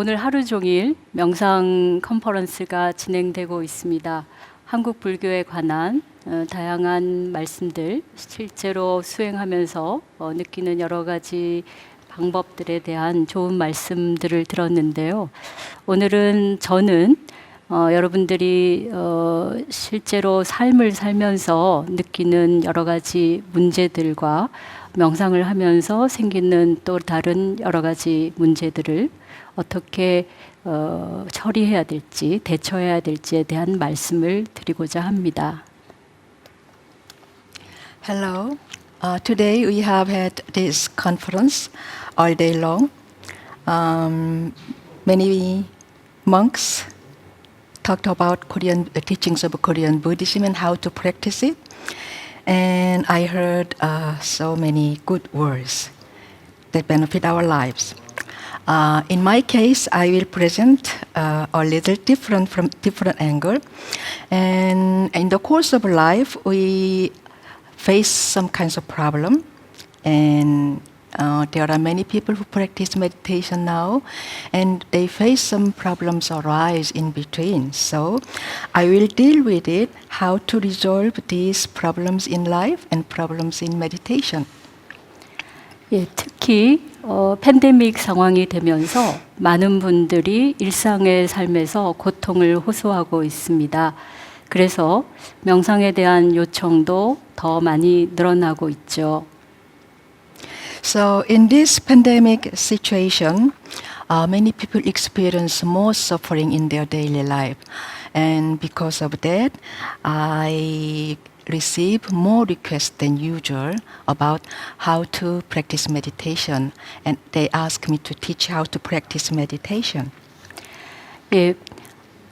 오늘 하루 종일 명상 컨퍼런스가 진행되고 있습니다. 한국 불교에 관한 다양한 말씀들, 실제로 수행하면서 느끼는 여러 가지 방법들에 대한 좋은 말씀들을 들었는데요. 오늘은 저는 여러분들이 실제로 삶을 살면서 느끼는 여러 가지 문제들과 명상을 하면서 생기는 또 다른 여러 가지 문제들을 어떻게 처리해야 될지, 대처해야 될지에 대한 말씀을 드리고자 합니다. Hello. Today we have had this conference all day long. Many monks talked about Korean teachings of Korean Buddhism and how to practice it. And I heard so many good words that benefit our lives. In my case, I will present a little different from different angle. And in the course of life, we face some kinds of problem, and there are many people who practice meditation now, and they face some problems arise in between. So I will deal with it, how to resolve these problems in life and problems in meditation. 예, 특히 팬데믹 상황이 되면서 많은 분들이 일상의 삶에서 고통을 호소하고 있습니다. 그래서 명상에 대한 요청도 더 많이 늘어나고 있죠. So in this pandemic situation, many people experience more suffering in their daily life. And because of that, I receive more requests than usual about how to practice meditation. And they ask me to teach how to practice meditation. 예,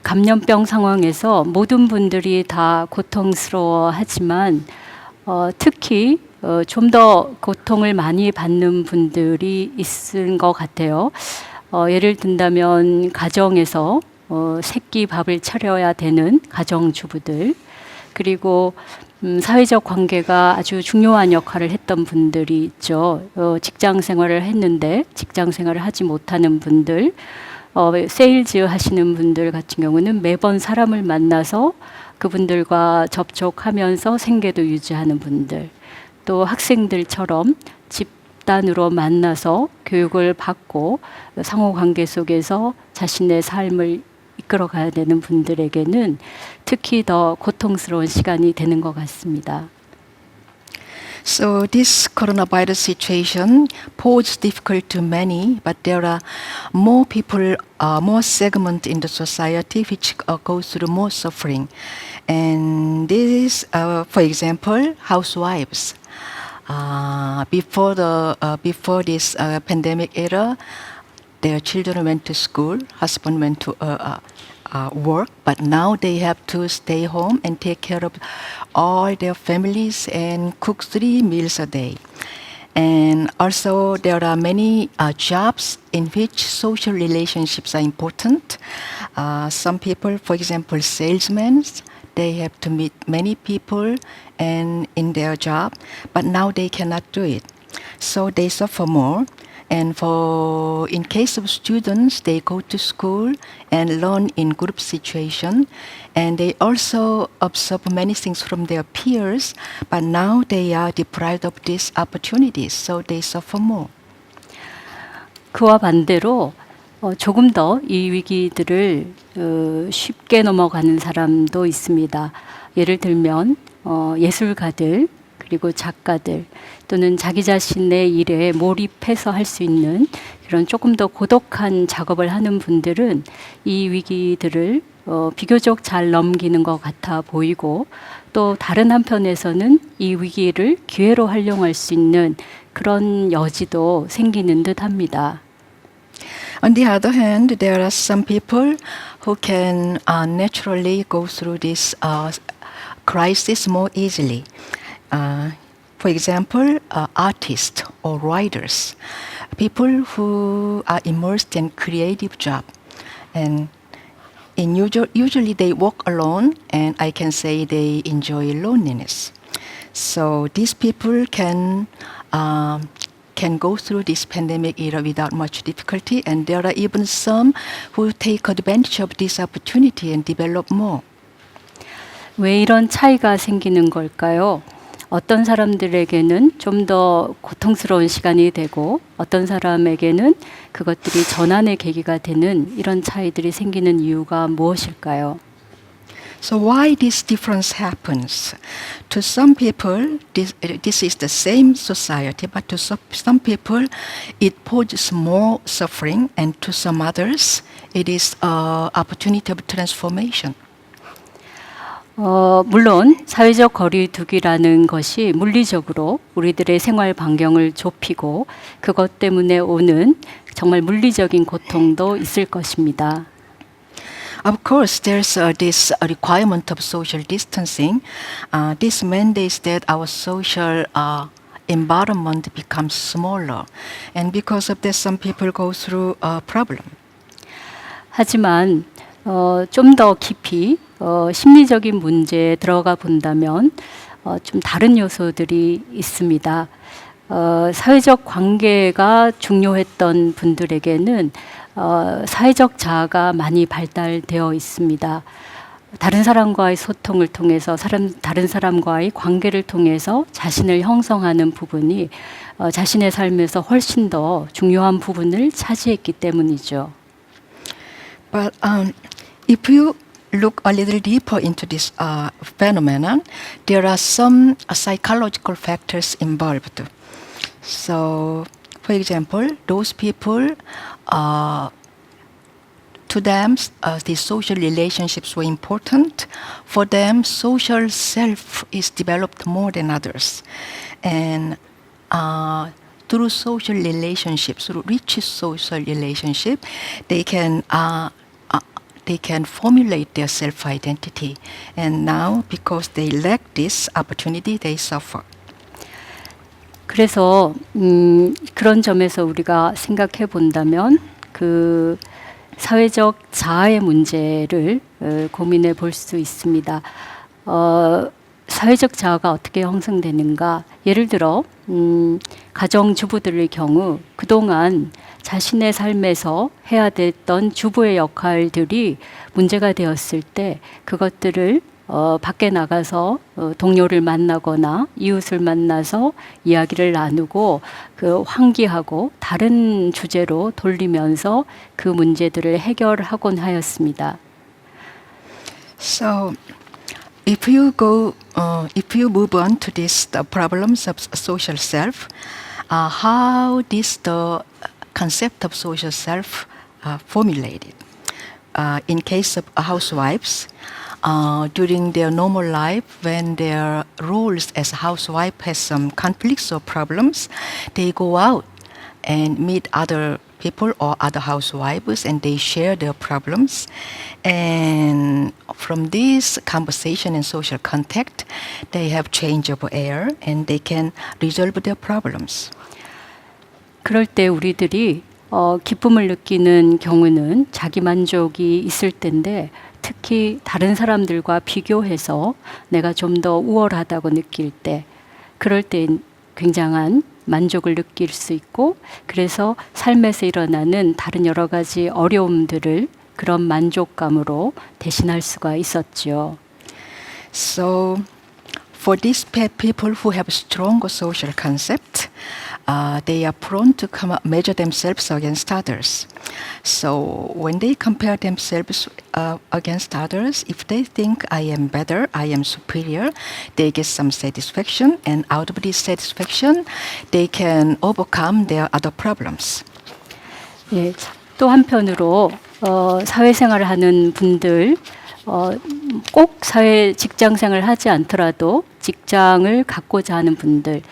감염병 상황에서 모든 분들이 다 고통스러워하지만 특히 좀 더 고통을 많이 받는 분들이 있은 것 같아요. 예를 든다면 가정에서 새끼 밥을 차려야 되는 가정주부들, 그리고 사회적 관계가 아주 중요한 역할을 했던 분들이 있죠. 직장 생활을 했는데 직장 생활을 하지 못하는 분들, 세일즈 하시는 분들 같은 경우는 매번 사람을 만나서 그분들과 접촉하면서 생계도 유지하는 분들, 또 학생들처럼 집단으로 만나서 교육을 받고 상호관계 속에서 자신의 삶을 이끌어가야 되는 분들에게는 특히 더 고통스러운 시간이 되는 것 같습니다. So this coronavirus situation poses difficult to many, but there are more people, more segment in the society which go through more suffering. And this, for example, housewives. Before this pandemic era, their children went to school, husband went to work, but now they have to stay home and take care of all their families and cook 3 meals a day. And also there are many jobs in which social relationships are important. Some people, for example, salesmen, they have to meet many people and in their job, but now they cannot do it. So they suffer more. And in case of students, they go to school and learn in group situation, and they also observe many things from their peers, but now they are deprived of these opportunities, so they suffer more. 그와 반대로 조금 더 이 위기들을 쉽게 넘어가는 사람도 있습니다. 예를 들면 예술가들, 그리고 작가들, 또는 자기 자신의 일에 몰입해서 할 수 있는 그런 조금 더 고독한 작업을 하는 분들은 이 위기들을 비교적 잘 넘기는 것 같아 보이고, 또 다른 한편에서는 이 위기를 기회로 활용할 수 있는 그런 여지도 생기는 듯 합니다. On the other hand, there are some people who can naturally go through this crisis more easily. For example, artists or writers, people who are immersed in creative job, and usually they work alone, and I can say they enjoy loneliness. So these people can can go through this pandemic era without much difficulty, and there are even some who take advantage of this opportunity and develop more. 왜 이런 차이가 생기는 걸까요? 어떤 사람들에게는 좀 더 고통스러운 시간이 되고 어떤 사람에게는 그것들이 전환의 계기가 되는 이런 차이들이 생기는 이유가 무엇일까요? So why this difference happens? To some people, this is the same society, but to some people, it poses more suffering, and to some others, it is an opportunity of transformation. 물론 사회적 거리두기라는 것이 물리적으로 우리들의 생활 반경을 좁히고 그것 때문에 오는 정말 물리적인 고통도 있을 것입니다. Of course, there's this requirement of social distancing. This mandates that our social environment becomes smaller, and because of that, some people go through a problem. 하지만 좀 더 깊이 심리적인 문제에 들어가 본다면 좀 다른 요소들이 있습니다. 사회적 관계가 중요했던 분들에게는 사회적 자아가 많이 발달되어 있습니다. 다른 사람과의 소통을 통해서 다른 사람과의 관계를 통해서 자신을 형성하는 부분이 자신의 삶에서 훨씬 더 중요한 부분을 차지했기 때문이죠. But if you look a little deeper into this phenomenon, there are some psychological factors involved. So, for example, those people, to them, the social relationships were important. For them, social self is developed more than others. And through social relationships, through rich social relationship, they can formulate their self-identity. And now, because they lack this opportunity, they suffer. 그래서 그런 점에서 우리가 생각해 본다면 그 사회적 자아의 문제를 고민해 볼 수 있습니다. 사회적 자아가 어떻게 형성되는가? 예를 들어 가정주부들의 경우 그동안 자신의 삶에서 해야 됐던 주부의 역할들이 문제가 되었을 때 그것들을 밖에 나가서 동료를 만나거나 이웃을 만나서 이야기를 나누고 그 환기하고 다른 주제로 돌리면서 그 문제들을 해결하곤 하였습니다. So, if you move on to the problems of social self, how the concept of social self formulated? In case of housewives, during their normal life, when their roles as a housewife has some conflicts or problems, they go out and meet other people or other housewives, and they share their problems. And from this conversation and social contact, they have change of air and they can resolve their problems. 그럴 때 우리들이 기쁨을 느끼는 경우는 자기 만족이 있을 텐데 특히 다른 사람들과 비교해서 내가 좀 더 우월하다고 느낄 때 그럴 때 굉장한 만족을 느낄 수 있고 그래서 삶에서 일어나는 다른 여러 가지 어려움들을 그런 만족감으로 대신할 수가 있었죠. So, for these people who have stronger social concept, they are prone to measure themselves against others. So when they compare themselves against others, if they think I am better, I am superior, they get some satisfaction, and out of this satisfaction, they can overcome their other problems. 예, 또 한편으로 사회생활을 하는 분들 꼭 직장생활을 하지 않더라도 직장을 갖고자 하는 분들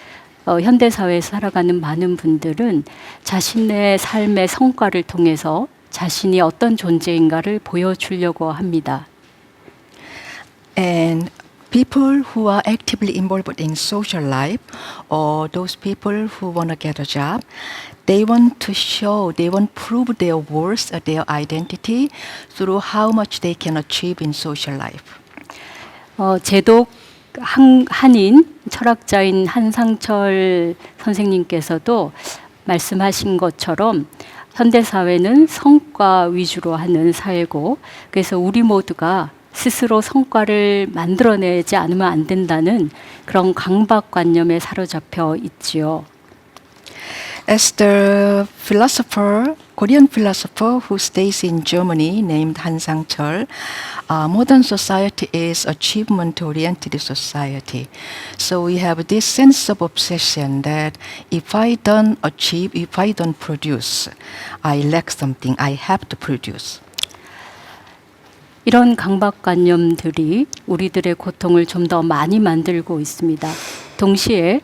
현대 사회에 살아가는 많은 분들은 자신의 삶의 성과를 통해서 자신이 어떤 존재인가를 보여주려고 합니다. And people who are actively involved in social life, or those people who want to get a job, they want to prove their worth, their identity through how much they can achieve in social life. 한인 철학자인 한상철 선생님께서도 말씀하신 것처럼 현대 사회는 성과 위주로 하는 사회고, 그래서 우리 모두가 스스로 성과를 만들어내지 않으면 안 된다는 그런 강박관념에 사로잡혀 있지요. As the philosopher, Korean philosopher who stays in Germany named Han Sang-cheol, modern society is achievement-oriented society. So we have this sense of obsession that if I don't achieve, if I don't produce, I lack something, I have to produce. 이런 강박관념들이 우리들의 고통을 좀 더 많이 만들고 있습니다. 동시에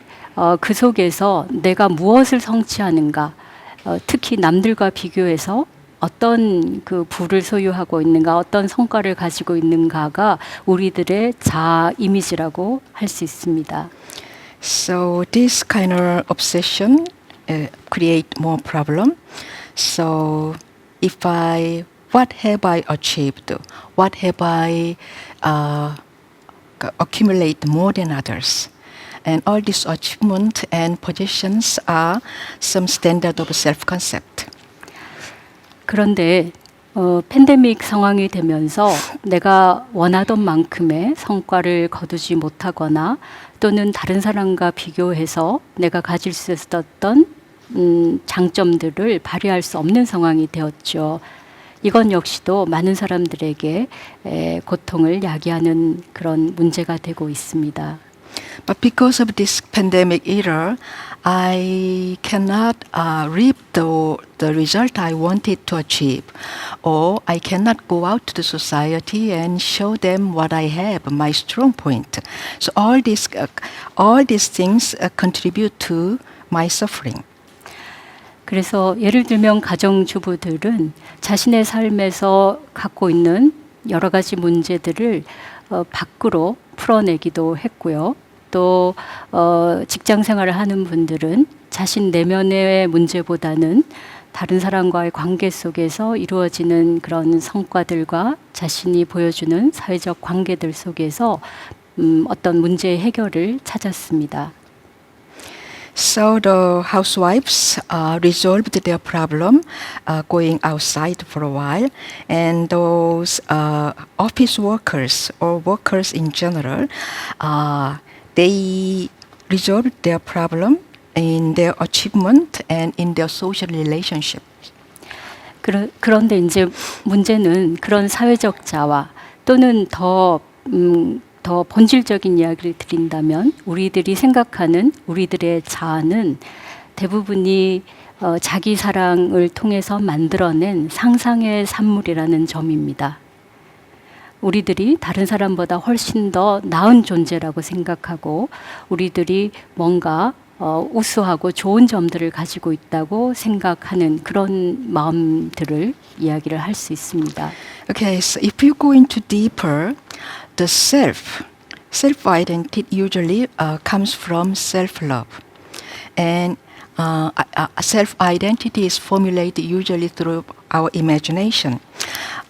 그 속에서 내가 무엇을 성취하는가, 특히 남들과 비교해서 어떤 그 부를 소유하고 있는가, 어떤 성과를 가지고 있는가가 우리들의 자아 이미지라고 할 수 있습니다. So this kind of obsession create more problem. So what have I achieved? What have I accumulate more than others? And all these achievement and positions are some standard of self-concept. 그런데 팬데믹 상황이 되면서 내가 원하던 만큼의 성과를 거두지 못하거나 또는 다른 사람과 비교해서 내가 가질 수 있었던 장점들을 발휘할 수 없는 상황이 되었죠. 이건 역시도 많은 사람들에게 고통을 야기하는 그런 문제가 되고 있습니다. But because of this pandemic era, I cannot reap the result I wanted to achieve, or I cannot go out to the society and show them what I have, my strong point. So all these things contribute to my suffering. 그래서 예를 들면 가정주부들은 자신의 삶에서 갖고 있는 여러 가지 문제들을 밖으로 풀어내기도 했고요. 또 직장 생활을 하는 분들은 자신 내면의 문제보다는 다른 사람과의 관계 속에서 이루어지는 그런 성과들과 자신이 보여주는 사회적 관계들 속에서 어떤 문제의 해결을 찾았습니다. So the housewives resolved their problem going outside for a while, and those office workers or workers in general, they resolved their problem in their achievement and in their social relationship. 그런데 이제 문제는 그런 사회적 자화 또는 더 본질적인 이야기를 드린다면 우리들이 생각하는 우리들의 자아는 대부분이 자기 사랑을 통해서 만들어낸 상상의 산물이라는 점입니다. 우리들이 다른 사람보다 훨씬 더 나은 존재라고 생각하고 우리들이 뭔가 우수하고 좋은 점들을 가지고 있다고 생각하는 그런 마음들을 이야기를 할 수 있습니다. Okay, so if you go into deeper, the self-identity usually comes from self-love. And self-identity is formulated usually through our imagination.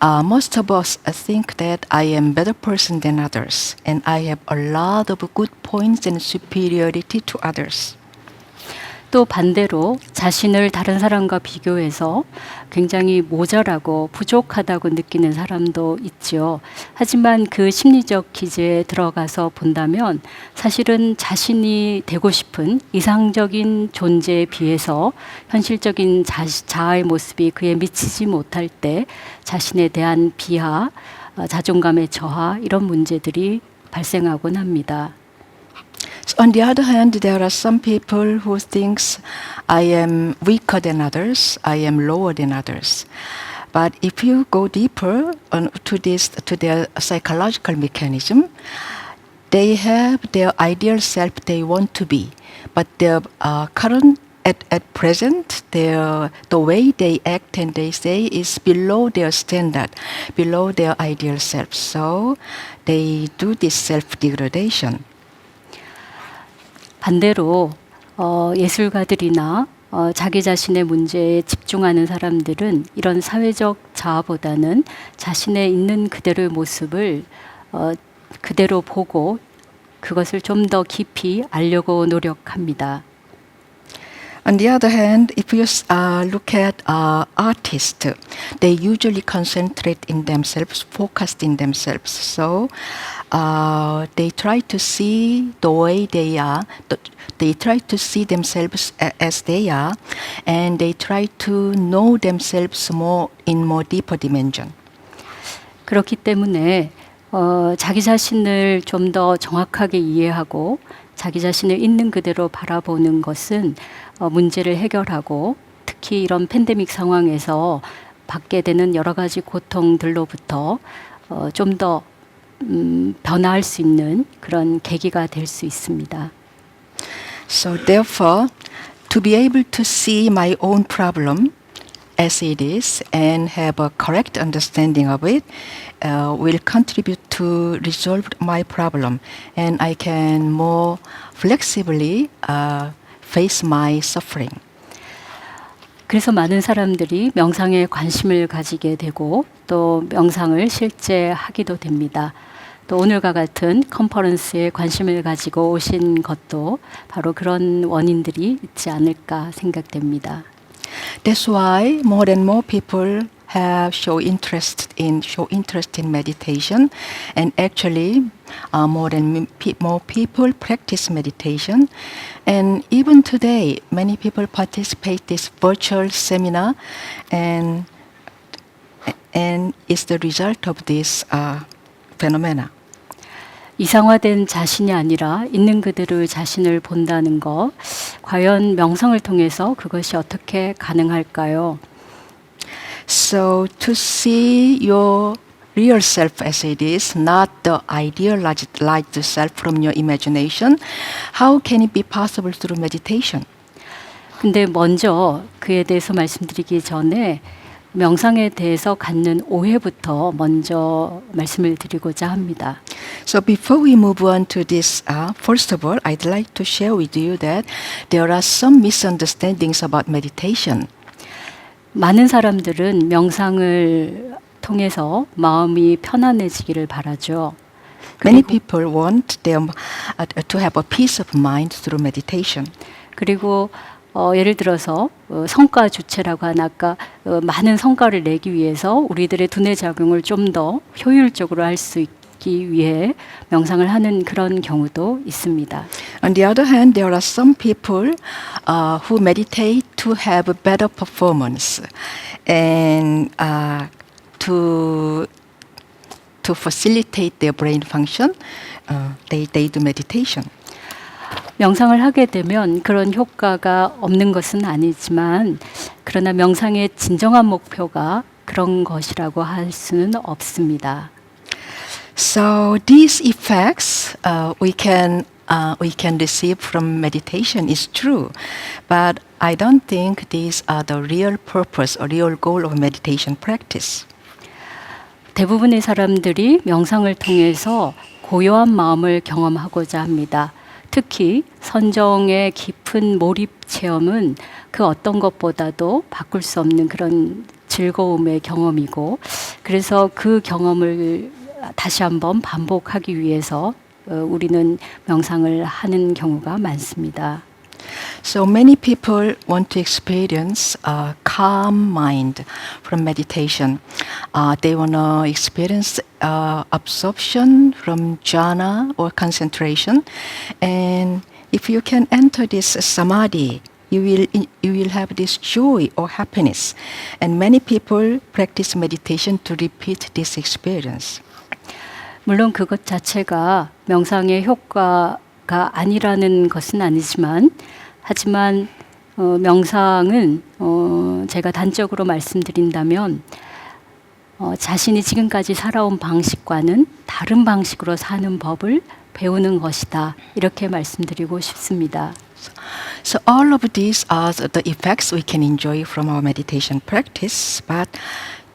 Most of us think that I am a better person than others, and I have a lot of good points and superiority to others. 또 반대로 자신을 다른 사람과 비교해서 굉장히 모자라고 부족하다고 느끼는 사람도 있죠. 하지만 그 심리적 기제에 들어가서 본다면 사실은 자신이 되고 싶은 이상적인 존재에 비해서 현실적인 자아의 모습이 그에 미치지 못할 때 자신에 대한 비하, 자존감의 저하 이런 문제들이 발생하곤 합니다. So on the other hand, there are some people who thinks I am weaker than others, I am lower than others. But if you go deeper to their psychological mechanism, they have their ideal self they want to be, but their current at present, the way they act and they say is below their standard, below their ideal self. So they do this self-degradation. 반대로 예술가들이나 자기 자신의 문제에 집중하는 사람들은 이런 사회적 자아보다는 자신의 있는 그대로의 모습을 그대로 보고 그것을 좀 더 깊이 알려고 노력합니다. On the other hand, if you look at artists, they usually concentrate in themselves, focused in themselves. So they try to see the way they are. They try to see themselves as they are, and they try to know themselves more in more deeper dimension. 그렇기 때문에 자기 자신을 좀 더 정확하게 이해하고 자기 자신을 있는 그대로 바라보는 것은 문제를 해결하고 특히 이런 팬데믹 상황에서 받게 되는 여러 가지 고통들로부터 좀 더 변화할 수 있는 그런 계기가 될 수 있습니다. So therefore, to be able to see my own problem as it is and have a correct understanding of it will contribute to resolve my problem, and I can more flexibly face my suffering. 그래서 많은 사람들이 명상에 관심을 가지게 되고 또 명상을 실제 하기도 됩니다. 또 오늘과 같은 컨퍼런스에 관심을 가지고 오신 것도 바로 그런 원인들이 있지 않을까 생각됩니다. That's why more and more people show interest in meditation, and actually more people practice meditation, and even today many people participate this virtual seminar, and it's the result of this phenomena. 이상화된 자신이 아니라 있는 그대로 자신을 본다는 것, 과연 명상을 통해서 그것이 어떻게 가능할까요? So to see your real self as it is, not the idealized self from your imagination, how can it be possible through meditation? 근데 먼저 그에 대해서 말씀드리기 전에 명상에 대해서 갖는 오해부터 먼저 말씀을 드리고자 합니다. So before we move on to this, first of all, I'd like to share with you that there are some misunderstandings about meditation. 많은 사람들은 명상을 통해서 마음이 편안해지기를 바라죠. Many people want them to have a peace of mind through meditation. 그리고 예를 들어서 성과 주체라고 한 아까 많은 성과를 내기 위해서 우리들의 두뇌 작용을 좀 더 효율적으로 할 수 있기 위해 명상을 하는 그런 경우도 있습니다. On the other hand, there are some people who meditate to have a better performance and to facilitate their brain function. They do meditation. 명상을 하게 되면 그런 효과가 없는 것은 아니지만 그러나 명상의 진정한 목표가 그런 것이라고 할 수는 없습니다. So these effects we can receive from meditation is true, but I don't think these are the real purpose or real goal of meditation practice. 대부분의 사람들이 명상을 통해서 고요한 마음을 경험하고자 합니다. 특히 선정의 깊은 몰입 체험은 그 어떤 것보다도 바꿀 수 없는 그런 즐거움의 경험이고, 그래서 그 경험을 다시 한번 반복하기 위해서 우리는 명상을 하는 경우가 많습니다. So many people want to experience a calm mind from meditation. They want to experience absorption from jhana or concentration. And if you can enter this samadhi, you will have this joy or happiness. And many people practice meditation to repeat this experience. 물론 그것 자체가 명상의 효과가 아니라는 것은 아니지만, 하지만 명상은 제가 단적으로 말씀드린다면 자신이 지금까지 살아온 방식과는 다른 방식으로 사는 법을 배우는 것이다, 이렇게 말씀드리고 싶습니다. So all of these are the effects we can enjoy from our meditation practice. But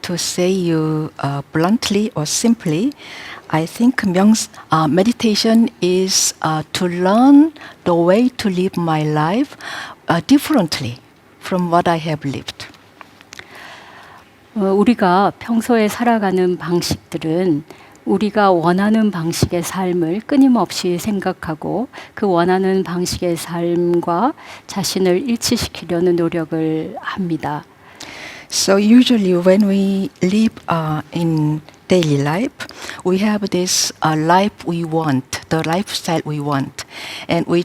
to say you bluntly or simply, I think meditation is to learn the way to live my life differently from what I have lived. 우리가 평소에 살아가는 방식들은 우리가 원하는 방식의 삶을 끊임없이 생각하고 그 원하는 방식의 삶과 자신을 일치시키려는 노력을 합니다. So usually when we live in daily life, we have this life we want, the lifestyle we want, and we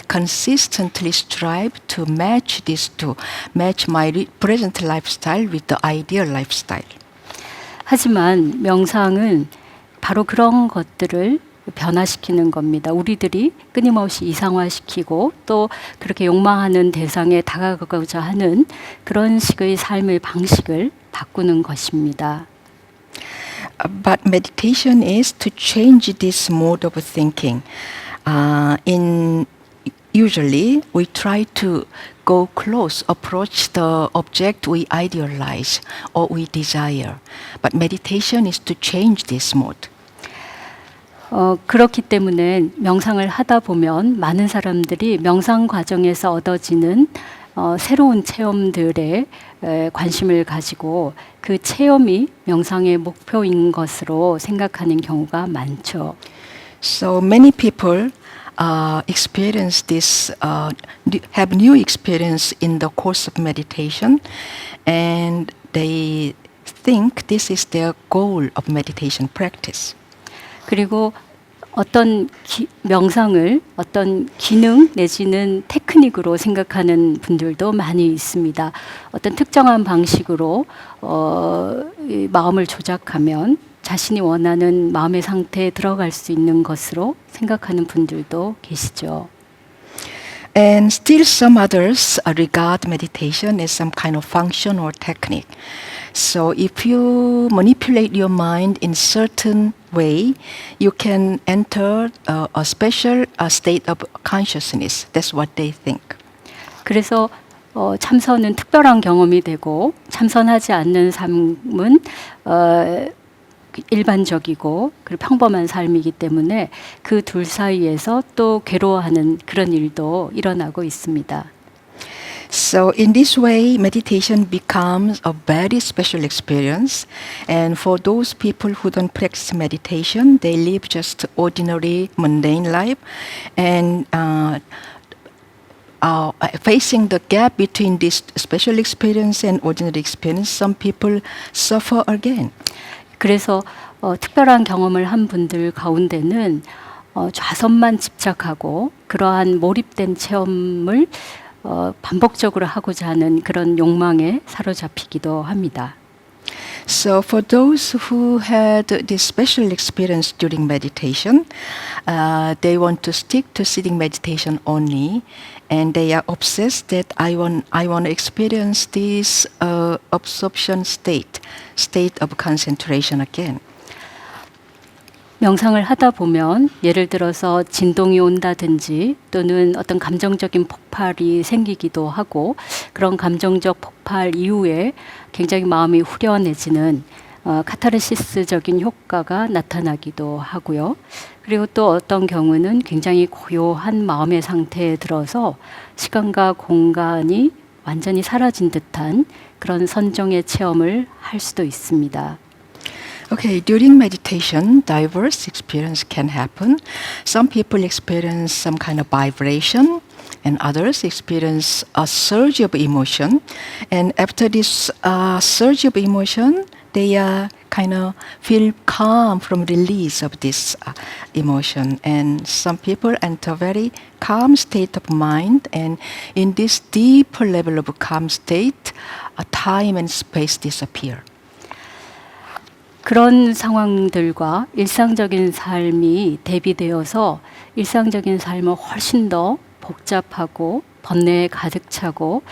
consistently strive to match these two, match my present lifestyle with the ideal lifestyle. 하지만 명상은 바로 그런 것들을 변화시키는 겁니다. 우리들이 끊임없이 이상화시키고 또 그렇게 욕망하는 대상에 다가가고자 하는 그런 식의 삶의 방식을 바꾸는 것입니다. But meditation is to change this mode of thinking. Usually, we try to go close, approach the object we idealize or we desire. But meditation is to change this mode. 그렇기 때문에 명상을 하다 보면 많은 사람들이 명상 과정에서 얻어지는 새로운 체험들에 관심을 가지고 그 체험이 명상의 목표인 것으로 생각하는 경우가 많죠. So many people experience this, have new experience in the course of meditation, and they think this is their goal of meditation practice. 그리고 어떤 명상을 어떤 기능 내지는 테크닉으로 생각하는 분들도 많이 있습니다. 어떤 특정한 방식으로 이 마음을 조작하면 자신이 원하는 마음의 상태에 들어갈 수 있는 것으로 생각하는 분들도 계시죠. And still some others regard meditation as some kind of function or technique. So if you manipulate your mind in certain way, you can enter a special state of consciousness. That's what they think. 그래서 참선은 특별한 경험이 되고 참선하지 않는 삶은 일반적이고 그리고 평범한 삶이기 때문에 그 둘 사이에서 또 괴로워하는 그런 일도 일어나고 있습니다. So in this way, meditation becomes a very special experience. And for those people who don't practice meditation, they live just ordinary, mundane life. And facing the gap between this special experience and ordinary experience, some people suffer again. 그래서 특별한 경험을 한 분들 가운데는 좌선만 집착하고 그러한 몰입된 체험을 반복적으로 하고자 하는 그런 욕망에 사로잡히기도 합니다. So for those who had this special experience during meditation, they want to stick to sitting meditation only, and they are obsessed that I want to experience this absorption state of concentration again. 명상을 하다 보면 예를 들어서 진동이 온다든지 또는 어떤 감정적인 폭발이 생기기도 하고 그런 감정적 폭발 이후에 굉장히 마음이 후련해지는 카타르시스적인 효과가 나타나기도 하고요. 그리고 또 어떤 경우는 굉장히 고요한 마음의 상태에 들어서 시간과 공간이 완전히 사라진 듯한 그런 선정의 체험을 할 수도 있습니다. Okay, during meditation, diverse experience can happen. Some people experience some kind of vibration, and others experience a surge of emotion. And after this surge of emotion, they kind of feel calm from release of this emotion. And some people enter very calm state of mind. And in this deeper level of calm state, time and space disappear. 그런 상황들과 일상적인 삶이 대비되어서 일상적인 삶은 훨씬 더 복잡하고 번뇌에 가득 차고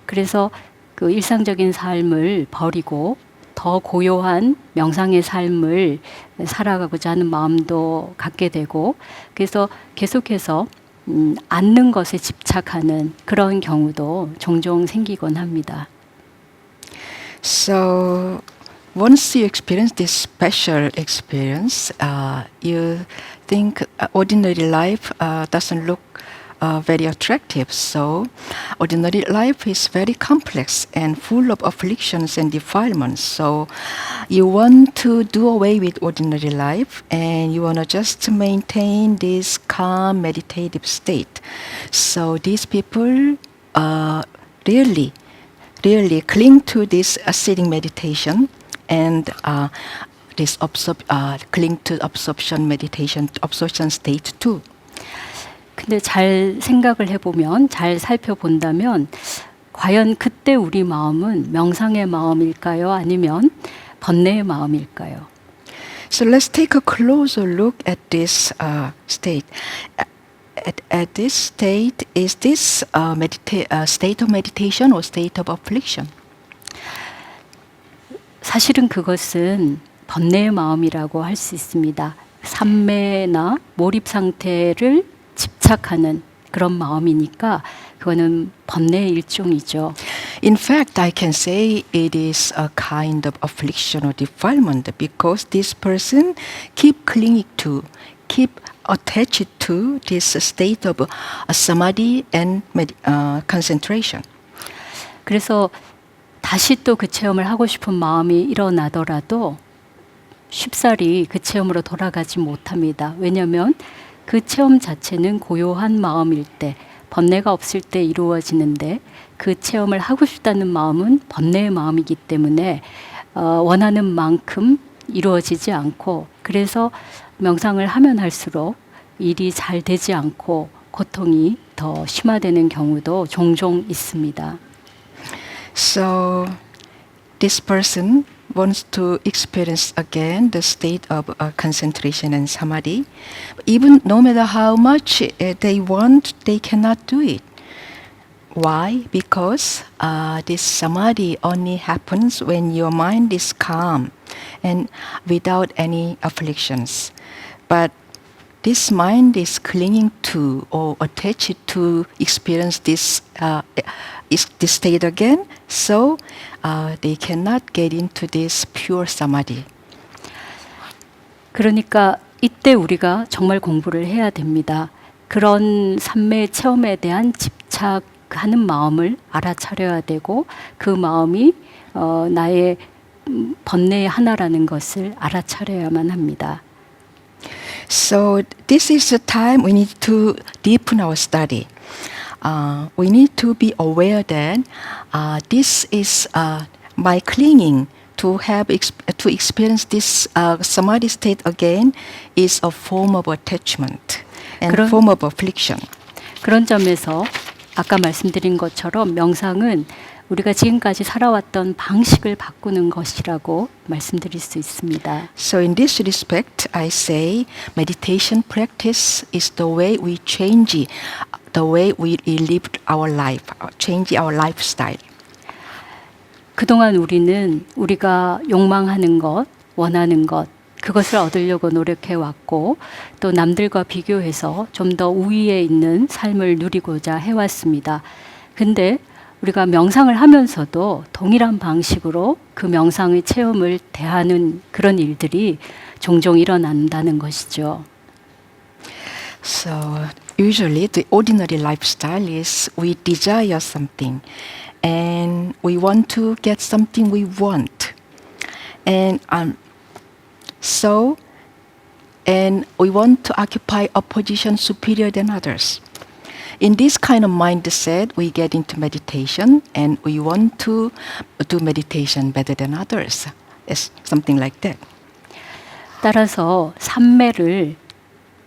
그래서 그 일상적인 삶을 버리고 더 고요한 명상의 삶을 살아가고자 하는 마음도 갖게 되고 그래서 계속해서 앉는 것에 집착하는 그런 경우도 종종 생기곤 합니다. So once you experience this special experience, you think ordinary life doesn't look very attractive. So, ordinary life is very complex and full of afflictions and defilements. So, you want to do away with ordinary life and you want to just maintain this calm meditative state. So, these people really cling to this sitting meditation and cling to absorption state too. 근데 잘 생각을 해보면, 잘 살펴본다면, 과연 그때 우리 마음은 명상의 마음일까요? 아니면 번뇌의 마음일까요? So let's take a closer look at this state. At this state, is this state of meditation or state of affliction? 사실은 그것은 번뇌의 마음이라고 할 수 있습니다. 삼매나 몰입 상태를 집착하는 그런 마음이니까 그거는 번뇌의 일종이죠. In fact, I can say it is a kind of affliction or defilement because this person keep attached to this state of samadhi and concentration. 그래서 다시 또 그 체험을 하고 싶은 마음이 일어나더라도 쉽사리 그 체험으로 돌아가지 못합니다. 왜냐하면 그 체험 자체는 고요한 마음일 때, 번뇌가 없을 때 이루어지는데 그 체험을 하고 싶다는 마음은 번뇌의 마음이기 때문에 원하는 만큼 이루어지지 않고, 그래서 명상을 하면 할수록 일이 잘 되지 않고 고통이 더 심화되는 경우도 종종 있습니다. So this person wants to experience again the state of concentration and samadhi. Even no matter how much they want, they cannot do it. Why? Because this samadhi only happens when your mind is calm and without any afflictions. But this mind is clinging to or attached to experience this state again, so they cannot get into this pure samadhi. 그러니까 이때 우리가 정말 공부를 해야 됩니다. 그런 삼매 체험에 대한 집착하는 마음을 알아차려야 되고 그 마음이 나의 번뇌의 하나라는 것을 알아차려야만 합니다. So this is the time we need to deepen our study. We need to be aware that this is my clinging to experience this samadhi state again is a form of attachment and form of affliction. 그런 점에서 아까 말씀드린 것처럼 명상은 우리가 지금까지 살아왔던 방식을 바꾸는 것이라고 말씀드릴 수 있습니다. So in this respect, I say meditation practice is the way we change the way we live our life, change our lifestyle. 그동안 우리는 우리가 욕망하는 것, 원하는 것, 그것을 얻으려고 노력해 왔고 또 남들과 비교해서 좀 더 우위에 있는 삶을 누리고자 해왔습니다. 근데 우리가 명상을 하면서도 동일한 방식으로 그 명상의 체험을 대하는 그런 일들이 종종 일어난다는 것이죠. So usually the ordinary lifestyle is we desire something and we want to get something we want. And we want to occupy a position superior than others. In this kind of mindset, we get into meditation and we want to do meditation better than others. It's something like that. 따라서 삼매를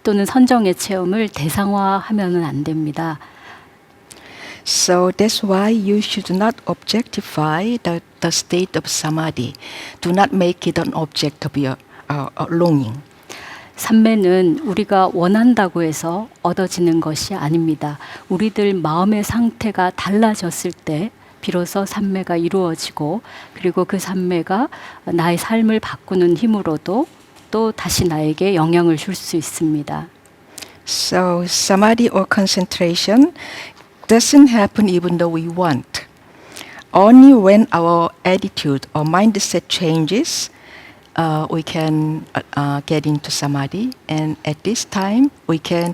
또는 선정의 체험을 대상화하면은 안 됩니다. So that's why you should not objectify the state of samadhi. Do not make it an object of your longing. 삼매는 우리가 원한다고 해서 얻어지는 것이 아닙니다. 우리들 마음의 상태가 달라졌을 때 비로소 삼매가 이루어지고 그리고 그 삼매가 나의 삶을 바꾸는 힘으로도 또 다시 나에게 영향을 줄 수 있습니다. So samadhi or concentration doesn't happen even though we want. Only when our attitude or mindset changes, we can get into samadhi, and at this time we can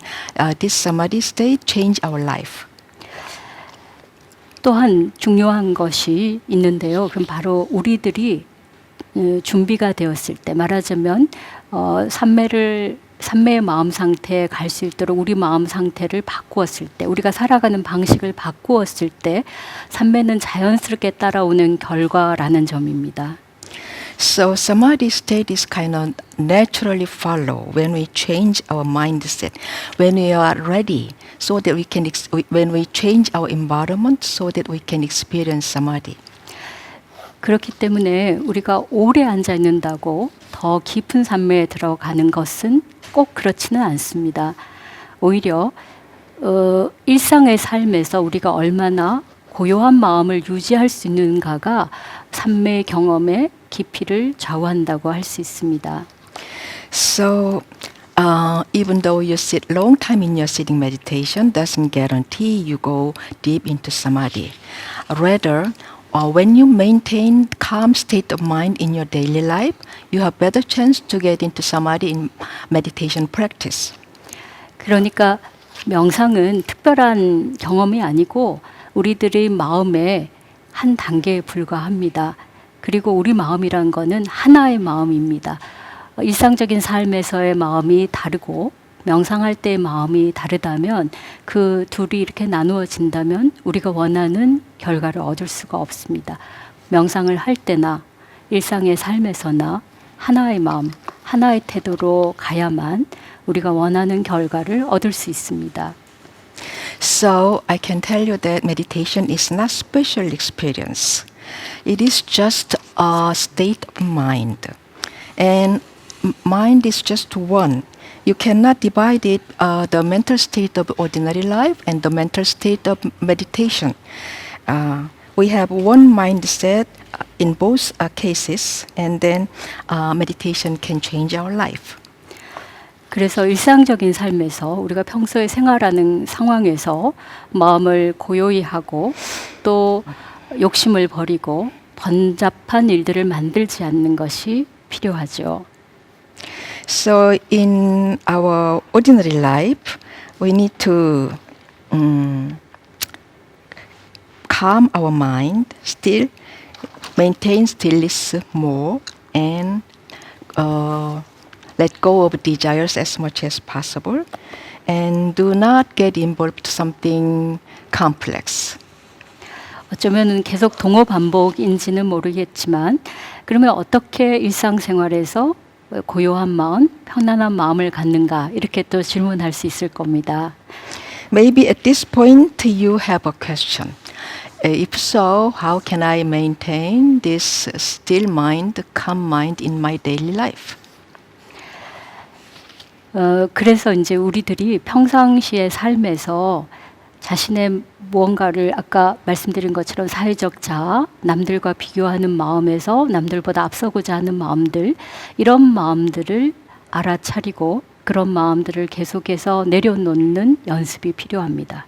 this samadhi state change our life. 또한 중요한 것이 있는데요. 그럼 바로 우리들이 준비가 되었을 때, 말하자면 삼매의 마음 상태에 갈 수 있도록 우리 마음 상태를 바꾸었을 때, 우리가 살아가는 방식을 바꾸었을 때 삼매는 자연스럽게 따라오는 결과라는 점입니다. So samadhi state is kind of naturally follow when we change our mindset, when we are ready, so that we can when we change our environment, so that we can experience samadhi. 그렇기 때문에 우리가 오래 앉아 있는다고 더 깊은 삼매에 들어가는 것은 꼭 그렇지는 않습니다. 오히려 일상의 삶에서 우리가 얼마나 고요한 마음을 유지할 수 있는가가 삼매 경험의 깊이를 좌우한다고 할 수 있습니다. So even though you sit long time in your sitting meditation, doesn't guarantee you go deep into samadhi. Rather, when you maintain calm state of mind in your daily life, you have better chance to get into samadhi in meditation practice. 그러니까 명상은 특별한 경험이 아니고 우리들의 마음의 한 단계에 불과합니다. 그리고 우리 마음이란 거는 하나의 마음입니다. 일상적인 삶에서의 마음이 다르고 명상할 때의 마음이 다르다면 그 둘이 이렇게 나누어진다면 우리가 원하는 결과를 얻을 수가 없습니다. 명상을 할 때나 일상의 삶에서나 하나의 마음, 하나의 태도로 가야만 우리가 원하는 결과를 얻을 수 있습니다. So I can tell you that meditation is not special experience. It is just a state of mind. And mind is just one. You cannot divide it, the mental state of ordinary life and the mental state of meditation. We have one mindset in both cases, and then meditation can change our life. 그래서 일상적인 삶에서 우리가 평소에 생활하는 상황에서 마음을 고요히 하고 또 욕심을 버리고 번잡한 일들을 만들지 않는 것이 필요하죠. So in our ordinary life, we need to calm our mind, still maintain stillness more, and let go of desires as much as possible, and do not get involved in something complex. 어쩌면 계속 동어 반복인지는 모르겠지만 그러면 어떻게 일상생활에서 고요한 마음, 편안한 마음을 갖는가 이렇게 또 질문할 수 있을 겁니다. Maybe at this point you have a question. If so, how can I maintain this still mind, calm mind in my daily life? 그래서 이제 우리들이 평상시의 삶에서 자신의 무언가를 아까 말씀드린 것처럼 사회적 자아, 남들과 비교하는 마음에서 남들보다 앞서고자 하는 마음들, 이런 마음들을 알아차리고 그런 마음들을 계속해서 내려놓는 연습이 필요합니다.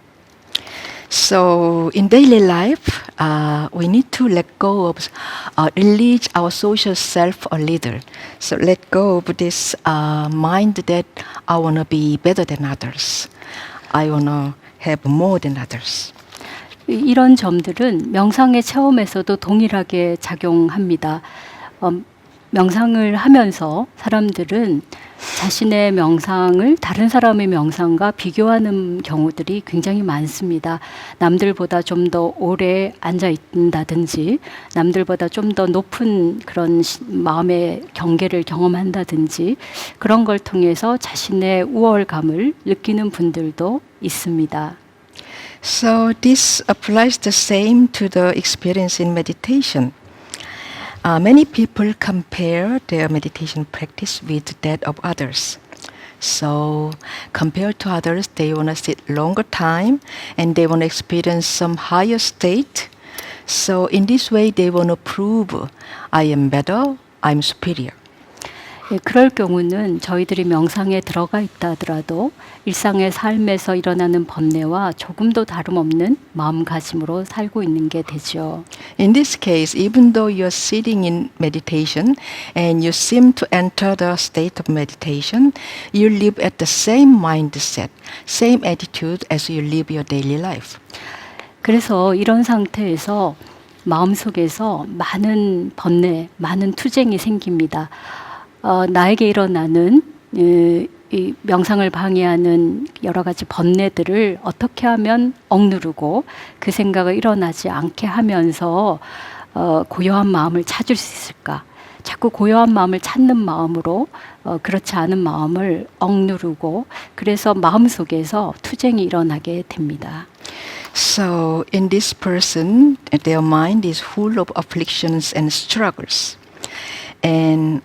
So in daily life, we need to let go of, release our social self a little. So let go of this mind that I want to be better than others. I want to have more than others. 이런 점들은 명상의 체험에서도 동일하게 작용합니다. 명상을 하면서 사람들은 자신의 명상을 다른 사람의 명상과 비교하는 경우들이 굉장히 많습니다. 남들보다 좀 더 오래 앉아 있다든지, 남들보다 좀 더 높은 그런 마음의 경계를 경험한다든지, 그런 걸 통해서 자신의 우월감을 느끼는 분들도 있습니다. So this applies the same to the experience in meditation. Many people compare their meditation practice with that of others. So compared to others, they want to sit longer time and they want to experience some higher state. So in this way, they want to prove I am better, I'm superior. 예, 그럴 경우는 저희들이 명상에 들어가 있다 하더라도 일상의 삶에서 일어나는 번뇌와 조금도 다름없는 마음가짐으로 살고 있는 게 되죠. In this case, even though you're sitting in meditation and you seem to enter the state of meditation, you live at the same mindset, same attitude as you live your daily life. 그래서 이런 상태에서 마음속에서 많은 번뇌, 많은 투쟁이 생깁니다. 나에게 일어나는 이 명상을 방해하는 여러 가지 번뇌들을 어떻게 하면 억누르고 그 생각을 일어나지 않게 하면서 고요한 마음을 찾을 수 있을까? 자꾸 고요한 마음을 찾는 마음으로 그렇지 않은 마음을 억누르고 그래서 마음속에서 투쟁이 일어나게 됩니다. So, in this person, their mind is full of afflictions and struggles. And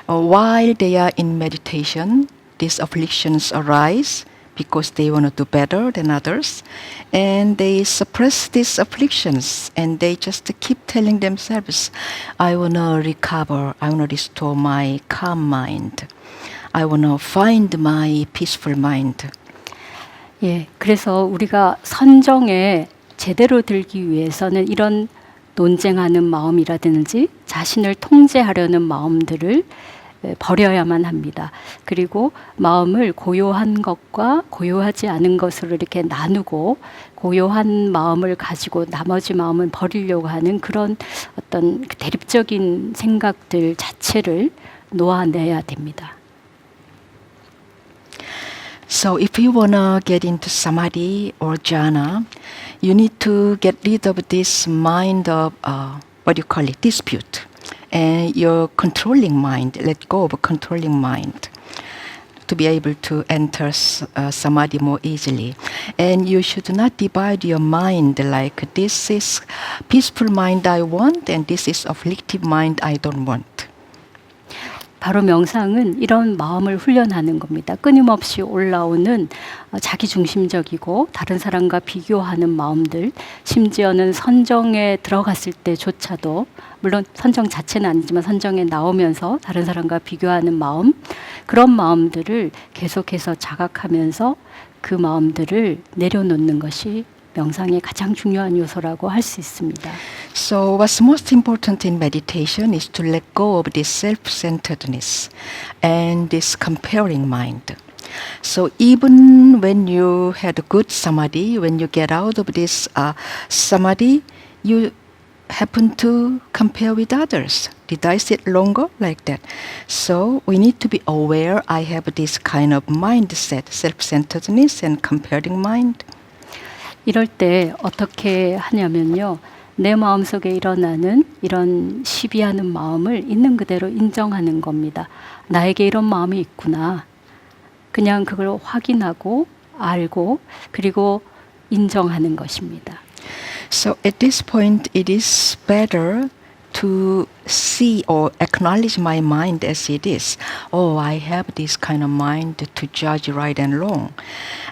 while they are in meditation, these afflictions arise because they want to do better than others, and they suppress these afflictions, and they just keep telling themselves, I want to recover, I want to restore my calm mind, I want to find my peaceful mind. 예, 그래서 우리가 선정에 제대로 들기 위해서는 이런 논쟁하는 마음이라든지 자신을 통제하려는 마음들을 버려야만 합니다. 그리고 마음을 고요한 것과 고요하지 않은 것으로 이렇게 나누고 고요한 마음을 가지고 나머지 마음은 버리려고 하는 그런 어떤 대립적인 생각들 자체를 놓아내야 됩니다. So if you want to get into samadhi or jhana, you need to get rid of this mind of, dispute. And your controlling mind, let go of controlling mind to be able to enter samadhi more easily. And you should not divide your mind like this is peaceful mind I want and this is afflictive mind I don't want. 바로 명상은 이런 마음을 훈련하는 겁니다. 끊임없이 올라오는 자기중심적이고 다른 사람과 비교하는 마음들, 심지어는 선정에 들어갔을 때조차도 물론 선정 자체는 아니지만 선정에 나오면서 다른 사람과 비교하는 마음, 그런 마음들을 계속해서 자각하면서 그 마음들을 내려놓는 것이 명상의 가장 중요한 요소라고 할 수 있습니다. So what's most important in meditation is to let go of this self-centeredness and this comparing mind. So even when you had a good samadhi, when you get out of this samadhi, you happen to compare with others. Did I sit longer? Like that. So we need to be aware I have this kind of mindset, self-centeredness and comparing mind. 이럴 때 어떻게 하냐면요. 내 마음속에 일어나는 이런 시비하는 마음을 있는 그대로 인정하는 겁니다. 나에게 이런 마음이 있구나. 그냥 그걸 확인하고 알고 그리고 인정하는 것입니다. So at this point it is better to see or acknowledge my mind as it is. Oh, I have this kind of mind to judge right and wrong.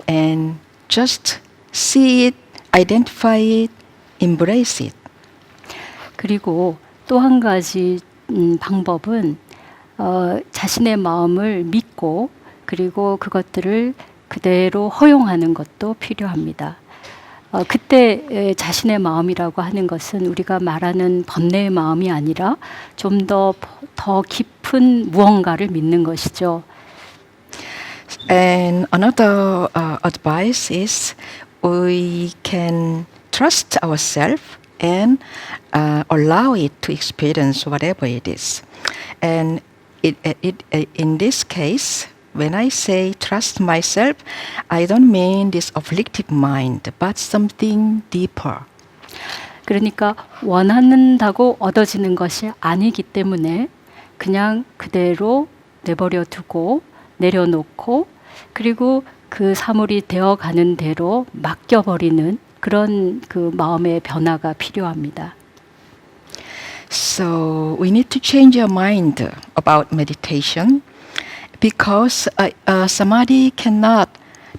And just see it, identify it, embrace it. 그리고 또 한 가지 방법은 자신의 마음을 믿고 그리고 그것들을 그대로 허용하는 것도 필요합니다. 그때 자신의 마음이라고 하는 것은 우리가 말하는 번뇌의 마음이 아니라 좀 더 깊은 무언가를 믿는 것이죠. And another advice is we can trust ourselves and allow it to experience whatever it is. And in this case, when I say trust myself, I don't mean this afflictive mind, but something deeper. 그러니까 원한다고 얻어지는 것이 아니기 때문에 그냥 그대로 내버려 두고 내려놓고 그리고 그 사물이 되어가는 대로 맡겨버리는 그런 그 마음의 변화가 필요합니다. So we need to change our mind about meditation because samadhi cannot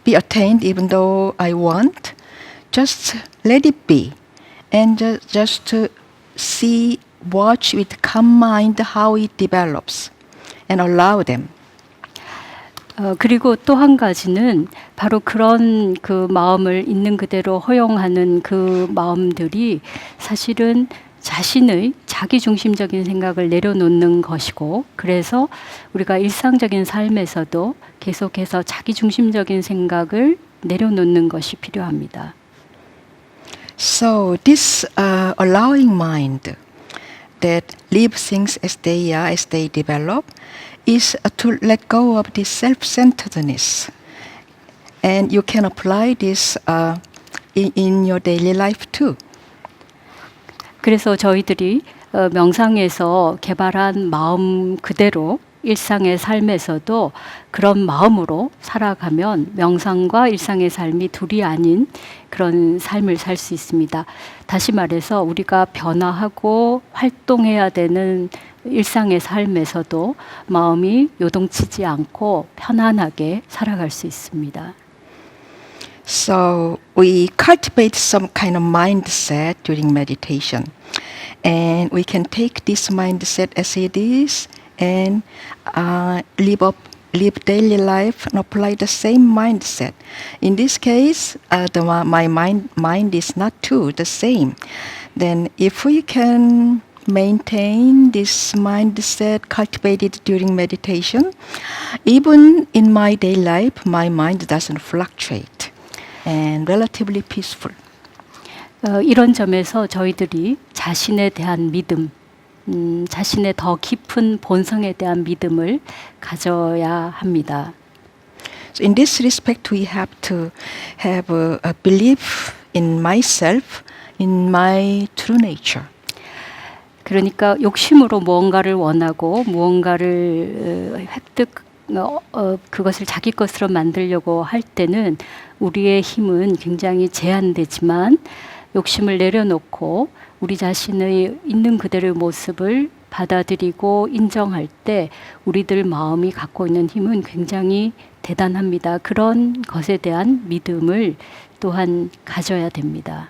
be attained even though I want. Just let it be and just to see watch with calm mind how it develops and allow them. 그리고 또 한 가지는 바로 그런 그 마음을 있는 그대로 허용하는 그 마음들이 사실은 자신의 자기중심적인 생각을 내려놓는 것이고, 그래서 우리가 일상적인 삶에서도 계속해서 자기중심적인 생각을 내려놓는 것이 필요합니다. So this allowing mind that leave things as they are, as they develop, is to let go of this self-centeredness. And you can apply this in your daily life too. 그래서 저희들이 명상에서 개발한 마음 그대로 일상의 삶에서도 그런 마음으로 살아가면 명상과 일상의 삶이 둘이 아닌 그런 삶을 살 수 있습니다. 다시 말해서 우리가 변화하고 활동해야 되는 일상의 삶에서도 마음이 요동치지 않고 편안하게 살아갈 수 있습니다. So we cultivate some kind of mindset during meditation. And we can take this mindset as it is and live daily life and apply the same mindset. In this case, my mind is not too the same. Then if we can maintain this mindset cultivated during meditation, even in my daily life, my mind doesn't fluctuate and relatively peaceful. 이런 점에서 저희들이 자신에 대한 믿음, 자신의 더 깊은 본성에 대한 믿음을 가져야 합니다. So in this respect, we have to have a belief in myself, in my true nature. 그러니까 욕심으로 무언가를 원하고 무언가를 그것을 자기 것으로 만들려고 할 때는 우리의 힘은 굉장히 제한되지만 욕심을 내려놓고 우리 자신의 있는 그대로의 모습을 받아들이고 인정할 때 우리들 마음이 갖고 있는 힘은 굉장히 대단합니다. 그런 것에 대한 믿음을 또한 가져야 됩니다.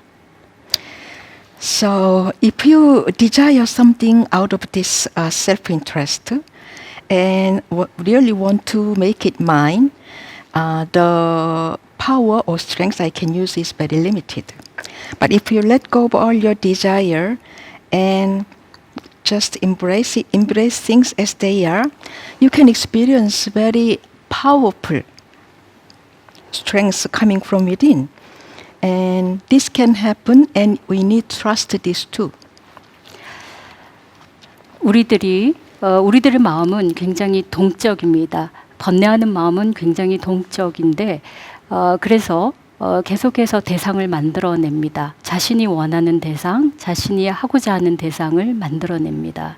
So if you desire something out of this self-interest and really want to make it mine, the power or strength I can use is very limited. But if you let go of all your desire and just embrace things as they are, you can experience very powerful strengths coming from within. And this can happen, and we need trust this too. 우리들의 마음은 굉장히 동적입니다. 번뇌하는 마음은 굉장히 동적인데, 그래서 계속해서 대상을 만들어냅니다. 자신이 원하는 대상, 자신이 하고자 하는 대상을 만들어냅니다.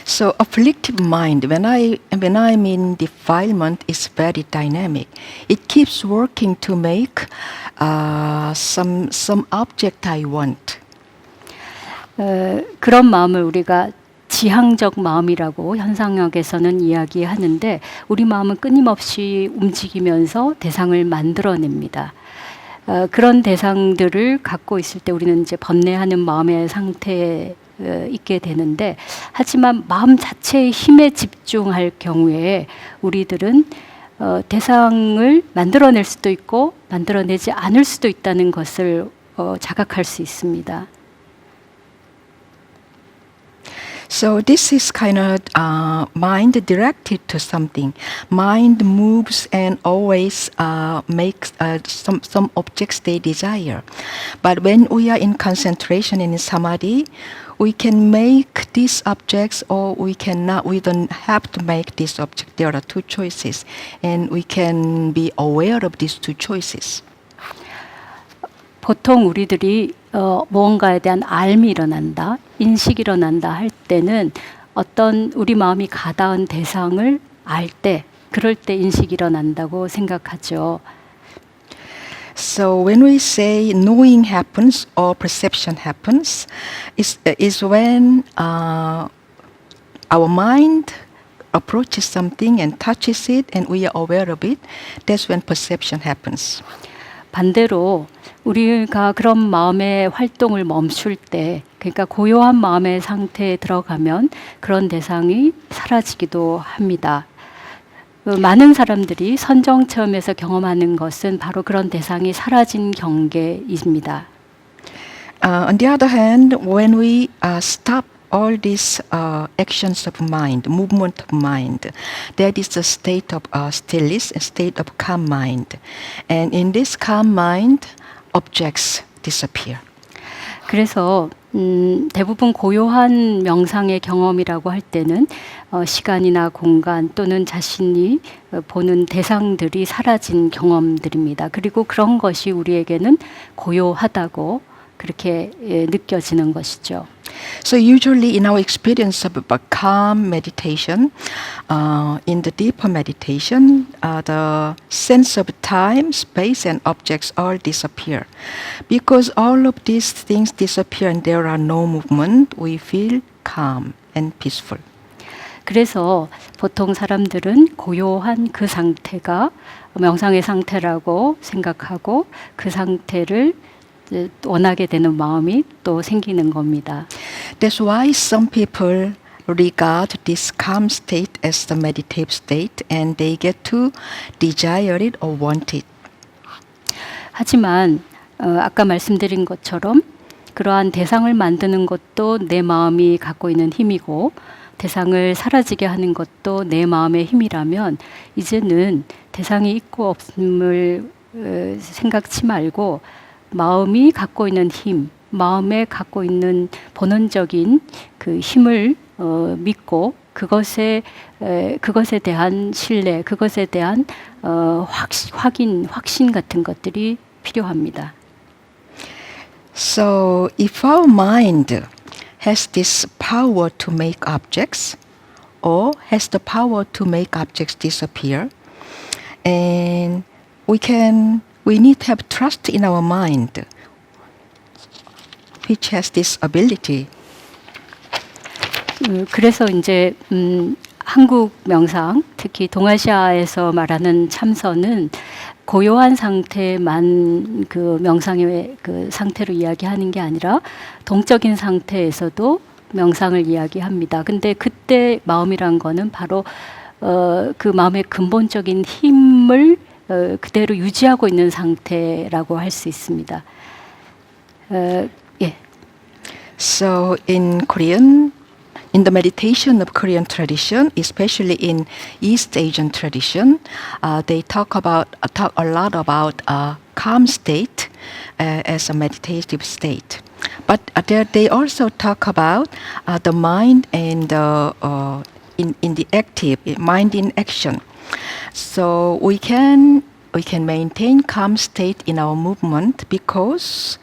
So afflictive mind, when I'm in defilement, is very dynamic. It keeps working to make some object I want. 그런 마음을 우리가 지향적 마음이라고 현상학에서는 이야기하는데, 우리 마음은 끊임없이 움직이면서 대상을 만들어냅니다. 그런 대상들을 갖고 있을 때 우리는 이제 번뇌하는 마음의 상태에 있게 되는데, 하지만 마음 자체의 힘에 집중할 경우에 우리들은 대상을 만들어낼 수도 있고 만들어내지 않을 수도 있다는 것을 자각할 수 있습니다. So this is kind of mind directed to something. Mind moves and always makes some objects they desire. But when we are in concentration and in samadhi, we can make these objects or we cannot. We don't have to make this object. There are two choices, and we can be aware of these two choices. 보통 우리들이 무언가에 대한 알미 일어난다, 인식이 일어난다 할 때는 어떤 우리 마음이 가닿은 대상을 알 때, 그럴 때 인식이 일어난다고 생각하죠. So when we say knowing happens or perception happens, is when our mind approaches something and touches it and we are aware of it. That's when perception happens. 반대로 우리가 그런 마음의 활동을 멈출 때, 그러니까 고요한 마음의 상태에 들어가면 그런 대상이 사라지기도 합니다. 많은 사람들이 선정 체험에서 경험하는 것은 바로 그런 대상이 사라진 경계입니다. On the other hand, when we stop all these actions of mind, movement of mind, that is the state of stillness, a state of calm mind. And in this calm mind, objects disappear. 그래서 대부분 고요한 명상의 경험이라고 할 때는 시간이나 공간 또는 자신이 보는 대상들이 사라진 경험들입니다. 그리고 그런 것이 우리에게는 고요하다고 그렇게 느껴지는 것이죠. So usually in our experience of a calm meditation, in the deeper meditation, the sense of time, space, and objects all disappear. Because all of these things disappear and there are no movement, we feel calm and peaceful. 그래서 보통 사람들은 고요한 그 상태가 명상의 상태라고 생각하고 그 상태를 원하게 되는 마음이 또 생기는 겁니다. That's why some people regard this calm state as the meditative state and they get to desire it or want it. 하지만 아까 말씀드린 것처럼 그러한 대상을 만드는 것도 내 마음이 갖고 있는 힘이고 대상을 사라지게 하는 것도 내 마음의 힘이라면 이제는 대상이 있고 없음을 생각치 말고 마음이 갖고 있는 힘, 마음에 갖고 있는 본원적인 그 힘을 믿고 그것에 대한 신뢰, 그것에 대한 확신 같은 것들이 필요합니다. So if our mind has this power to make objects or has the power to make objects disappear, and we need to have trust in our mind, which has this ability. 그래서 이제 한국 명상, 특히 동아시아에서 말하는 참선은 고요한 상태만 그 명상의 그 상태로 이야기하는 게 아니라 동적인 상태에서도 명상을 이야기합니다. 근데 그때 마음이란 거는 바로 그 마음의 근본적인 힘을 그대로 유지하고 있는 상태라고 할 수 있습니다. 예. So in Korean, in the meditation of Korean tradition, especially in East Asian tradition, they talk a lot about a calm state as a meditative state. But they also talk about the mind and in the active mind in action. So we can maintain calm state in our movement because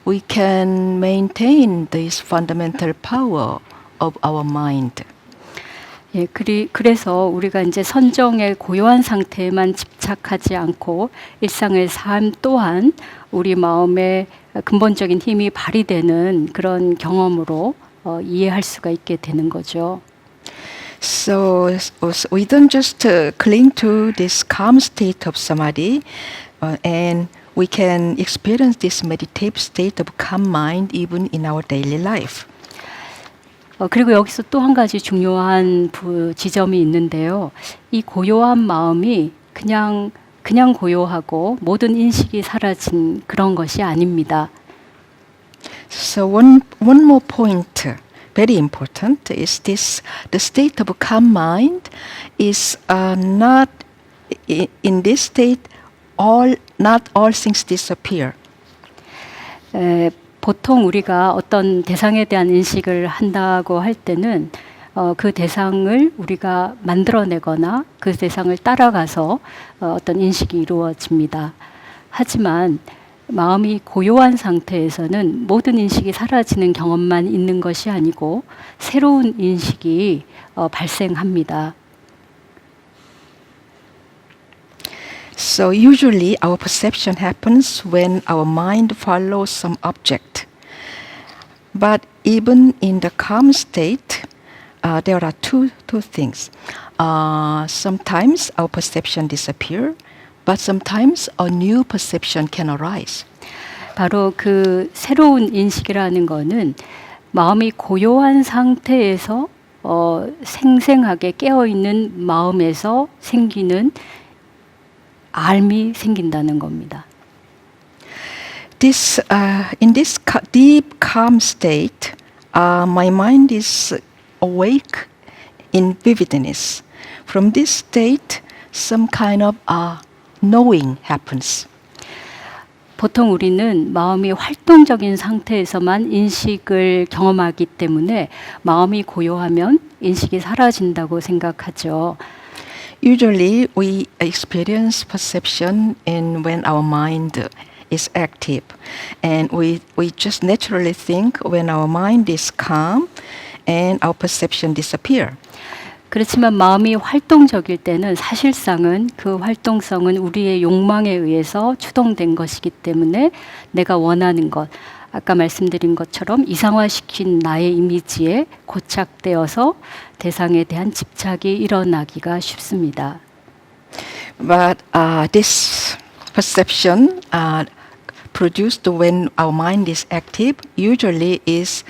we can maintain this fundamental power of our mind. 예, 그래서 우리가 이제 선정의 고요한 상태에만 집착하지 않고 일상의 삶 또한 우리 마음의 근본적인 힘이 발휘되는 그런 경험으로 이해할 수가 있게 되는 거죠. So we don't just cling to this calm state of samadhi, and we can experience this meditative state of calm mind even in our daily life. 그리고 여기서 또 한 가지 중요한 지점이 있는데요. 이 고요한 마음이 그냥 고요하고 모든 인식이 사라진 그런 것이 아닙니다. So one more point, very important, is this: the state of calm mind is not in this state. Not all things disappear. 보통 우리가 어떤 대상에 대한 인식을 한다고 할 때는 그 대상을 우리가 만들어내거나 그 대상을 따라가서 어떤 인식이 이루어집니다. 하지만 마음이 고요한 상태에서는 모든 인식이 사라지는 경험만 있는 것이 아니고 새로운 인식이 발생합니다. So usually our perception happens when our mind follows some object. But even in the calm state, there are two things. Sometimes our perception disappears, but sometimes a new perception can arise. 바로 그 새로운 인식이라는 거는 마음이 고요한 상태에서 생생하게 깨어있는 마음에서 생기는 알미 생긴다는 겁니다. In this deep calm state, my mind is awake in vividness. From this state, some kind of knowing happens. 보통 우리는 마음이 활동적인 상태에서만 인식을 경험하기 때문에 마음이 고요하면 인식이 사라진다고 생각하죠. Usually, we experience perception when our mind is active, and we just naturally think when our mind is calm, and our perception disappear. 그렇지만 마음이 활동적일 때는 사실상은 그 활동성은 우리의 욕망에 의해서 추동된 것이기 때문에 내가 원하는 것, 아까 말씀드린 것처럼 이상화시킨 나의 이미지에 고착되어서 대상에 대한 집착이 일어나기가 쉽습니다. But this perception produced when our mind is active usually is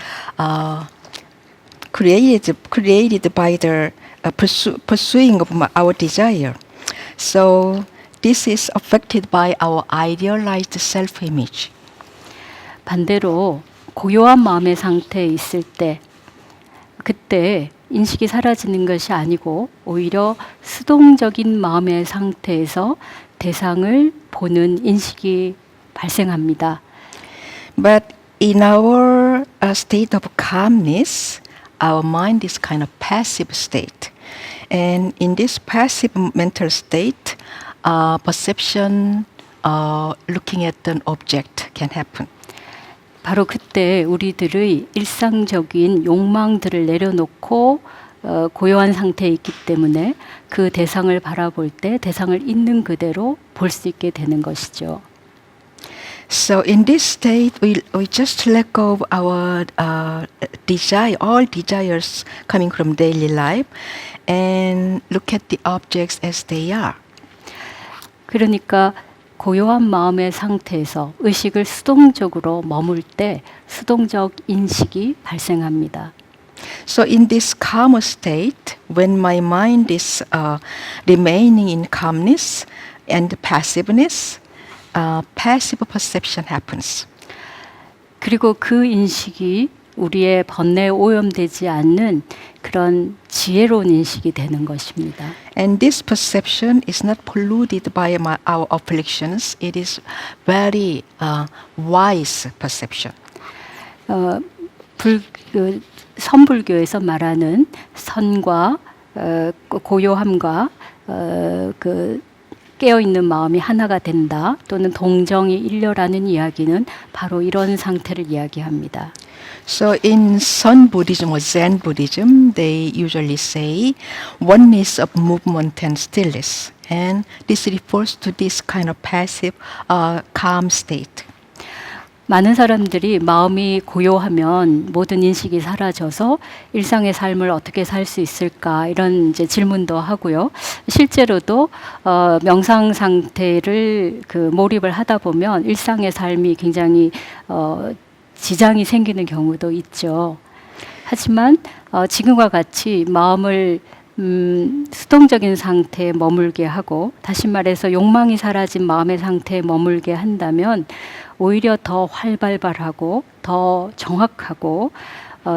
created by the pursuing of our desire. So this is affected by our idealized self-image. 반대로 고요한 마음의 상태에 있을 때 그때 인식이 사라지는 것이 아니고 오히려 수동적인 마음의 상태에서 대상을 보는 인식이 발생합니다. But in our state of calmness, our mind is kind of passive state. And in this passive mental state, perception, looking at an object can happen. 바로 그때 우리들의 일상적인 욕망들을 내려놓고 고요한 상태에 있기 때문에 그 대상을 바라볼 때 대상을 있는 그대로 볼 수 있게 되는 것이죠. So in this state, we just let go of our desire, all desires coming from daily life, and look at the objects as they are. 그러니까 고요한 마음의 상태에서 의식을 수동적으로 머물 때 수동적 인식이 발생합니다. So in this calmer state, when my mind is remaining in calmness and passiveness, passive perception happens. 그리고 그 인식이 우리의 번뇌에 오염되지 않는 그런 지혜로운 인식이 되는 것입니다. And this perception is not polluted by our afflictions. It is very wise perception. 선불교에서 말하는 선과 고요함과 그 깨어있는 마음이 하나가 된다 또는 동정이 일려라는 이야기는 바로 이런 상태를 이야기합니다. So in Sun Buddhism or Zen Buddhism, they usually say oneness of movement and stillness. And this refers to this kind of passive, calm state. 많은 사람들이 마음이 고요하면 모든 인식이 사라져서 일상의 삶을 어떻게 살 수 있을까 이런 이제 질문도 하고요. 실제로도 명상 상태를 몰입을 하다 보면 일상의 삶이 굉장히 지장이 생기는 경우도 있죠. 하지만 지금과 같이 마음을 수동적인 상태에 머물게 하고 다시 말해서 욕망이 사라진 마음의 상태에 머물게 한다면 오히려 더 활발하고 더 정확하고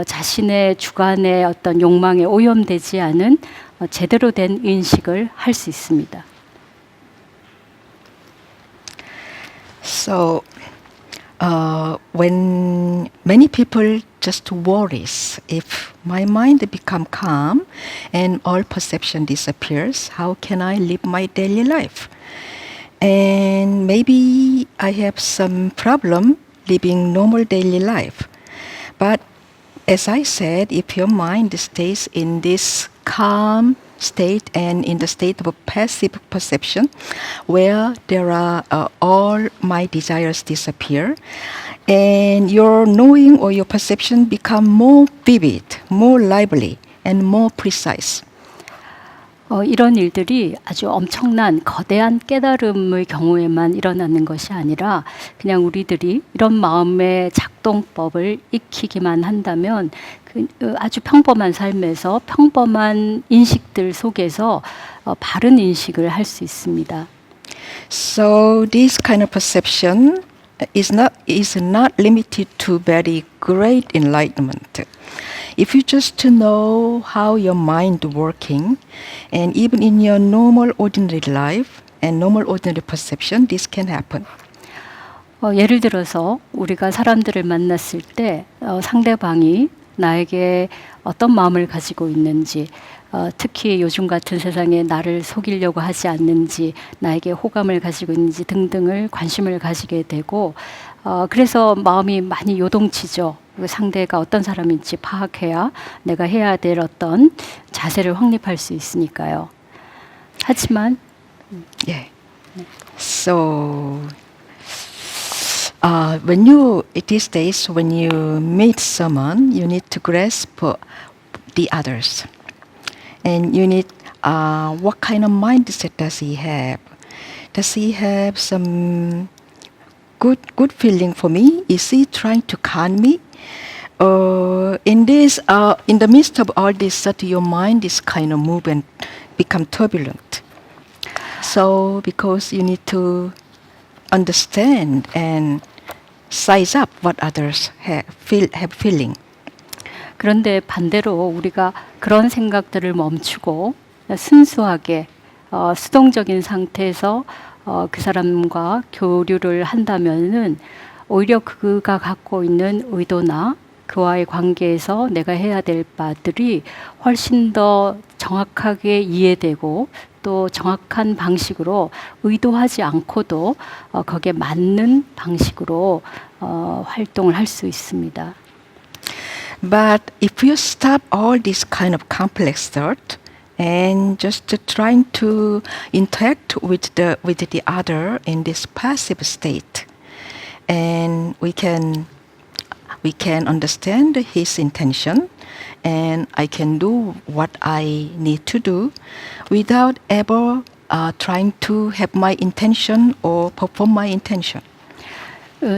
자신의 주관의 어떤 욕망에 오염되지 않은 제대로 된 인식을 할 수 있습니다. So when many people just worries if my mind become calm and all perception disappears, how can I live my daily life? And maybe I have some problem living normal daily life. But as I said, if your mind stays in this calm state and in the state of a passive perception, where there are all my desires disappear, and your knowing or your perception become more vivid, more lively, and more precise. 이런 일들이 아주 엄청난 거대한 깨달음의 경우에만 일어나는 것이 아니라 그냥 우리들이 이런 마음의 작동법을 익히기만 한다면 아주 평범한 삶에서 평범한 인식들 속에서 바른 인식을 할 수 있습니다. So this kind of perception is not limited to very great enlightenment. If you just to know how your mind working, and even in your normal ordinary life and normal ordinary perception, this can happen. 예를 들어서 우리가 사람들을 만났을 때 상대방이 나에게 어떤 마음을 가지고 있는지, 특히 요즘 같은 세상에 나를 속이려고 하지 않는지, 나에게 호감을 가지고 있는지 등등을 관심을 가지게 되고, 그래서 마음이 많이 요동치죠. 상대가 어떤 사람인지 파악해야 내가 해야 될 어떤 자세를 확립할 수 있으니까요. 하지만 Yeah. So when you these days when you meet someone, you need to grasp the others, and you need what kind of mindset does he have? Does he have some good feeling for me? Is he trying to calm me? In the midst of all this, that your mind is kind of move and become turbulent. So because you need to understand and size up what others have feeling. 그런데 반대로 우리가 그런 생각들을 멈추고 순수하게 수동적인 상태에서 그 사람과 교류를 한다면은 오히려 그가 갖고 있는 의도나 그와의 관계에서 내가 해야 될 바들이 훨씬 더 정확하게 이해되고 또 정확한 방식으로 의도하지 않고도 거기에 맞는 방식으로 활동을 할 수 있습니다. But if you stop all this kind of complex thought and just trying to interact with the other in this passive state, and we can understand his intention, and I can do what I need to do without ever trying to have my intention or perform my intention.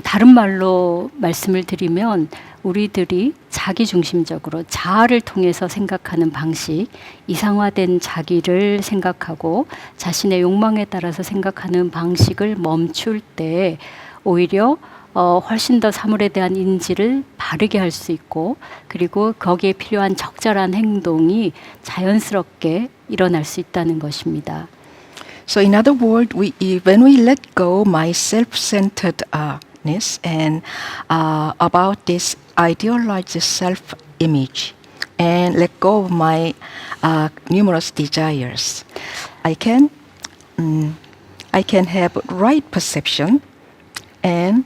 다른 말로 말씀을 드리면 우리들이 자기중심적으로 자아를 통해서 생각하는 방식, 이상화된 자기를 생각하고 자신의 욕망에 따라서 생각하는 방식을 멈출 때 오히려 훨씬 더 사물에 대한 인지를 바르게 할 수 있고 그리고 거기에 필요한 적절한 행동이 자연스럽게 일어날 수 있다는 것입니다. So in other words, when we let go my self-centeredness and about this idealized self-image and let go of my numerous desires, I can have right perception, and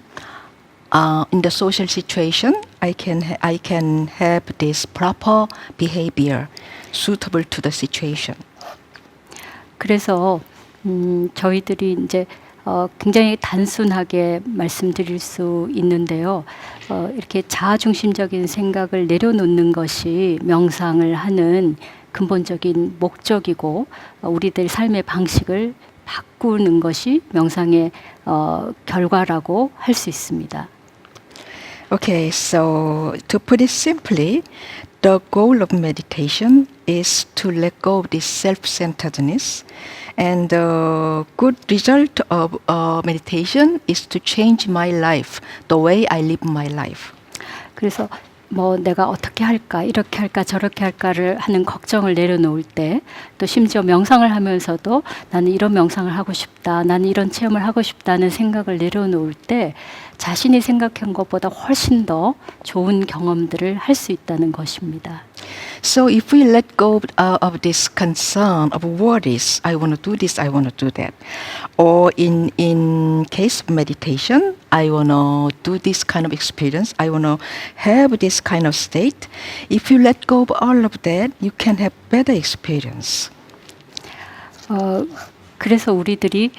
in the social situation, I can have this proper behavior suitable to the situation. 그래서 저희들이 이제 굉장히 단순하게 말씀드릴 수 있는데요. 이렇게 자아중심적인 생각을 내려놓는 것이 명상을 하는 근본적인 목적이고 우리들 삶의 방식을 바꾸는 것이 명상의 결과라고 할 수 있습니다. Okay, so to put it simply, the goal of meditation is to let go of this self-centeredness, and the good result of meditation is to change my life, the way I live my life. 그래서 뭐 내가 어떻게 할까, 이렇게 할까, 저렇게 할까를 하는 걱정을 내려놓을 때, 또 심지어 명상을 하면서도 나는 이런 명상을 하고 싶다, 나는 이런 체험을 하고 싶다는 생각을 내려놓을 때 자신이 생각한 것보다 훨씬 더 좋은 경험들을 할 수 있다는 것입니다. So if we let go of this concern of worries, I want to do this, I want to do that, or in case of meditation, I want to do this kind of experience, I want to have this kind of state. If you let go of all of that, you can have better experience. 그래서 우리들이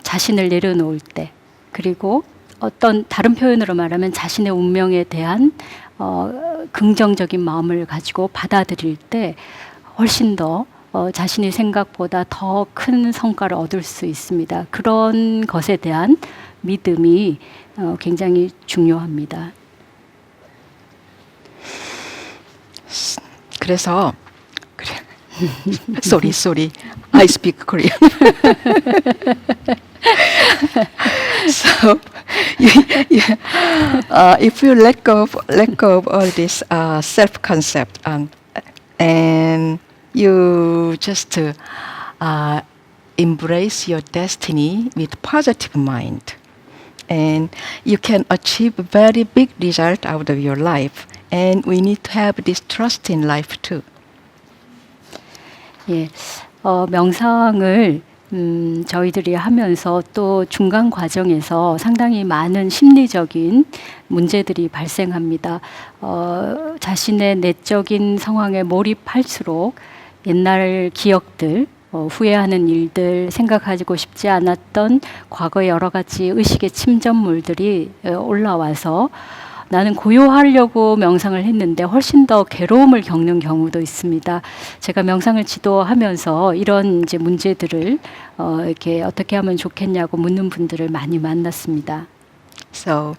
자신을 내려놓을 때, 그리고 어떤 다른 표현으로 말하면 자신의 운명에 대한 긍정적인 마음을 가지고 받아들일 때 훨씬 더 자신의 생각보다 더 큰 성과를 얻을 수 있습니다. 그런 것에 대한 믿음이 굉장히 중요합니다. 그래서 그래. sorry, I speak Korean. So, if you let go of all this self-concept and you just embrace your destiny with positive mind, and you can achieve very big result out of your life. And we need to have this trust in life too. 예, 명상을 저희들이 하면서 또 중간 과정에서 상당히 많은 심리적인 문제들이 발생합니다. 자신의 내적인 상황에 몰입할수록 옛날 기억들, 후회하는 일들, 생각하고 싶지 않았던 과거의 여러 가지 의식의 침전물들이 올라와서 나는 고요하려고 명상을 했는데 훨씬 더 괴로움을 겪는 경우도 있습니다. 제가 명상을 지도하면서 이런 이제 문제들을 이렇게 어떻게 하면 좋겠냐고 묻는 분들을 많이 만났습니다. So,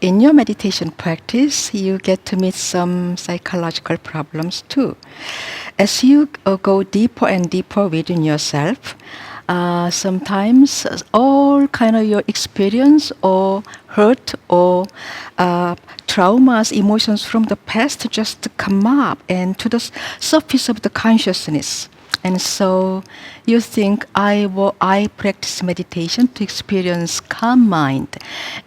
in your meditation practice, you get to meet some psychological problems too. As you go deeper and deeper within yourself, sometimes all kind of your experience or hurt or traumas, emotions from the past just come up and to the surface of the consciousness. And so you think, I practice meditation to experience calm mind.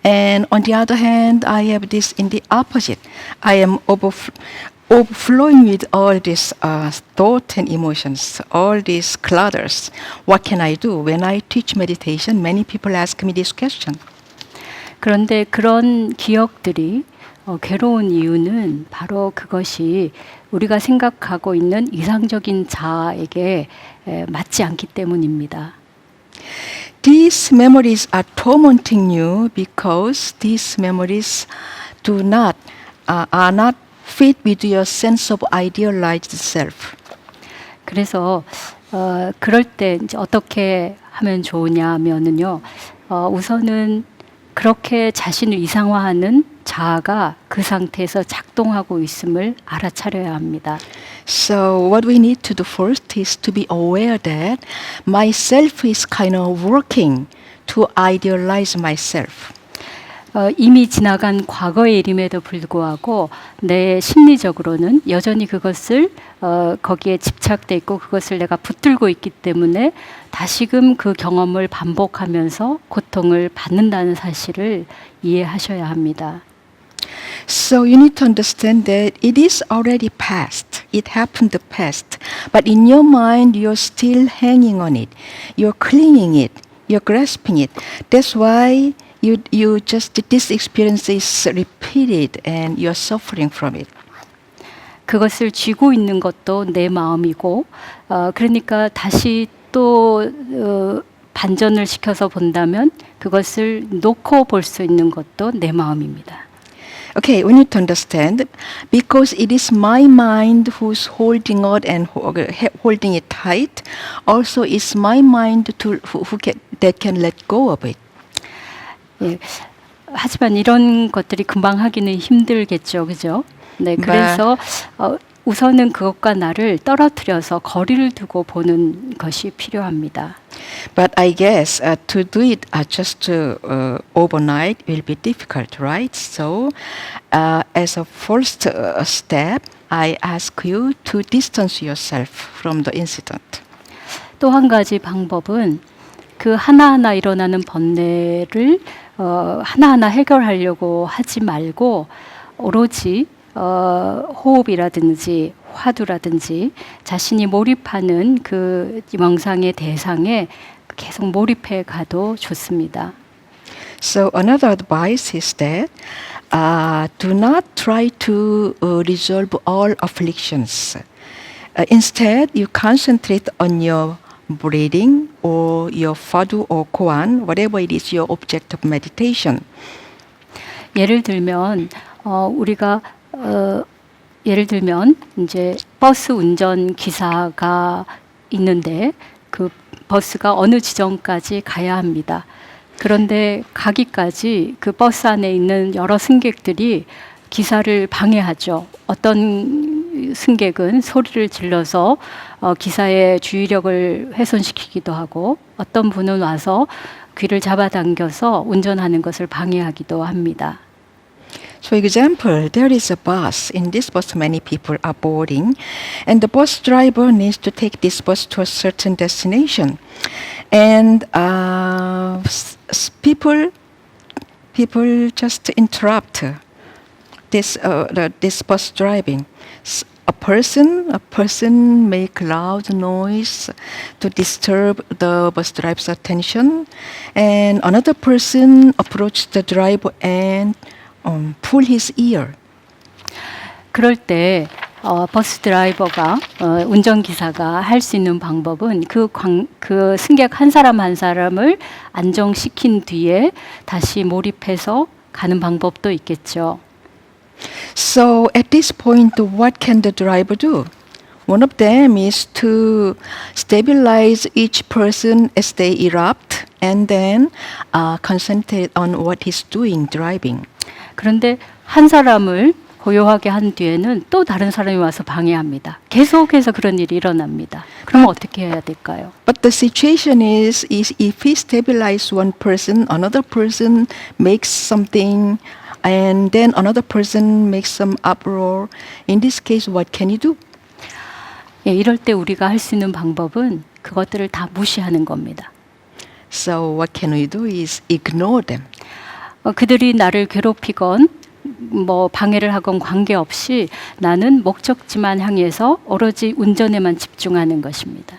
And on the other hand, I have this in the opposite. I am overflowing with all these thoughts and emotions, all these clutters. What can I do? When I teach meditation, many people ask me this question. 그런데 그런 기억들이 괴로운 이유는 바로 그것이 우리가 생각하고 있는 이상적인 자아에게 맞지 않기 때문입니다. These memories are tormenting you because these memories are not fit with your sense of idealized self. 그래서 그럴 때 이제 어떻게 하면 좋으냐면은요, 우선은 그렇게 자신을 이상화하는 자아가 그 상태에서 작동하고 있음을 알아차려야 합니다. So what we need to do first is to be aware that myself is kind of working to idealize myself. 이미 지나간 과거의 일임에도 불구하고 내 심리적으로는 여전히 그것을 거기에 집착돼 있고 그것을 내가 붙들고 있기 때문에 다시금 그 경험을 반복하면서 고통을 받는다는 사실을 이해하셔야 합니다. So you need to understand that it is already past. It happened in the past. But in your mind, you're still hanging on it. You're clinging it. You're grasping it. That's why this experience is repeated and you're suffering from it. 그것을 쥐고 있는 것도 내 마음이고, 그러니까 다시 또 반전을 시켜서 본다면 그것을 놓고 볼 수 있는 것도 내 마음입니다. Okay, we need to understand because it is my mind who's holding on and holding it tight. Also, it's my mind that can let go of it. 예, 하지만 이런 것들이 금방 하기는 힘들겠죠, 그죠? 네, 그래서 우선은 그것과 나를 떨어뜨려서 거리를 두고 보는 것이 필요합니다. But I guess to do it just overnight will be difficult, right? So, as a first step, I ask you to distance yourself from the incident. 또 한 가지 방법은 그 하나하나 일어나는 번뇌를 하나하나 해결하려고 하지 말고 오로지 호흡이라든지 화두라든지 자신이 몰입하는 그 명상의 대상에 계속 몰입해 가도 좋습니다. So another advice is that do not try to resolve all afflictions. Instead, you concentrate on your breathing or your fadu or koan, whatever it is your object of meditation. 예를 들면 우리가 예를 들면 이제 버스 운전 기사가 있는데 그 버스가 어느 지점까지 가야 합니다. 그런데 가기까지 그 버스 안에 있는 여러 승객들이 기사를 방해하죠. 어떤 승객은 소리를 질러서 기사의 주의력을 훼손시키기도 하고 어떤 분은 와서 귀를 잡아당겨서 운전하는 것을 방해하기도 합니다. For example, there is a bus. In this bus, many people are boarding, and the bus driver needs to take this bus to a certain destination. And people just interrupt this bus driving. A person make loud noise to disturb the bus driver's attention, and another person approach the driver and pull his ear. 그럴 때 버스 드라이버가 운전기사가 할 수 있는 방법은 그 승객 한 사람 한 사람을 안정시킨 뒤에 다시 몰입해서 가는 방법도 있겠죠. So at this point, what can the driver do? One of them is to stabilize each person as they erupt and then concentrate on what he's doing driving. 그런데 한 사람을 고요하게 한 뒤에는 또 다른 사람이 와서 방해합니다. 계속해서 그런 일이 일어납니다. 그럼 어떻게 해야 될까요? But the situation is if he stabilizes one person, another person makes something, and then another person makes some uproar. In this case, what can you do? 예, 이럴 때 우리가 할 수 있는 방법은 그것들을 다 무시하는 겁니다. So what can we do is ignore them. 그들이 나를 괴롭히건 뭐 방해를 하건 관계없이 나는 목적지만 향해서 오로지 운전에만 집중하는 것입니다.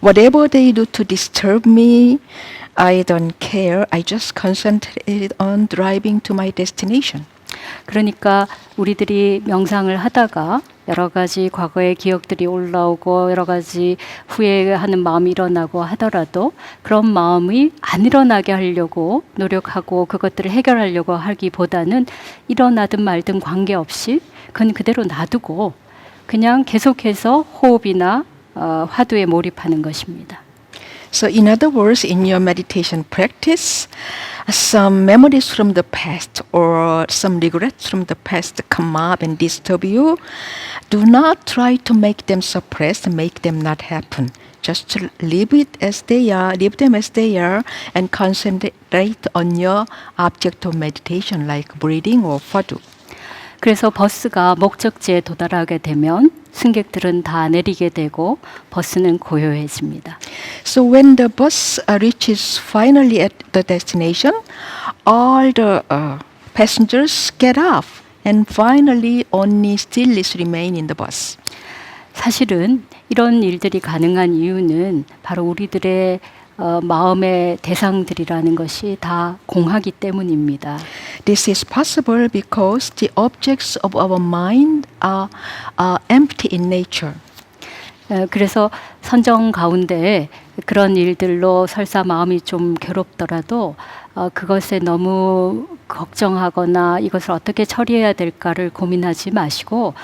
Whatever they do to disturb me, I don't care. I just concentrate on driving to my destination. 그러니까 우리들이 명상을 하다가 여러 가지 과거의 기억들이 올라오고 여러 가지 후회하는 마음이 일어나고 하더라도 그런 마음이 안 일어나게 하려고 노력하고 그것들을 해결하려고 하기보다는 일어나든 말든 관계없이 그건 그대로 놔두고 그냥 계속해서 호흡이나 화두에 몰입하는 것입니다. So in other words, in your meditation practice, some memories from the past or some regrets from the past come up and disturb you. Do not try to make them suppress, make them not happen. Just leave it as they are, leave them as they are, and concentrate on your object of meditation, like breathing or 화두. 그래서 버스가 목적지에 도달하게 되면 승객들은 다 내리게 되고 버스는 고요해집니다. So when the bus reaches finally at the destination, all the passengers get off and finally only stillness remain in the bus. 사실은 이런 일들이 가능한 이유는 바로 우리들의 마음의 대상들이라는 것이 다 공하기 때문입니다. This is possible because the objects of our mind are empty in nature. 그래서 선정 가운데 그런 일들로 설사 마음이 좀 괴롭더라도 그것에 너무 걱정하거나 이것을 어떻게 처리해야 될까를 고민하지 마시고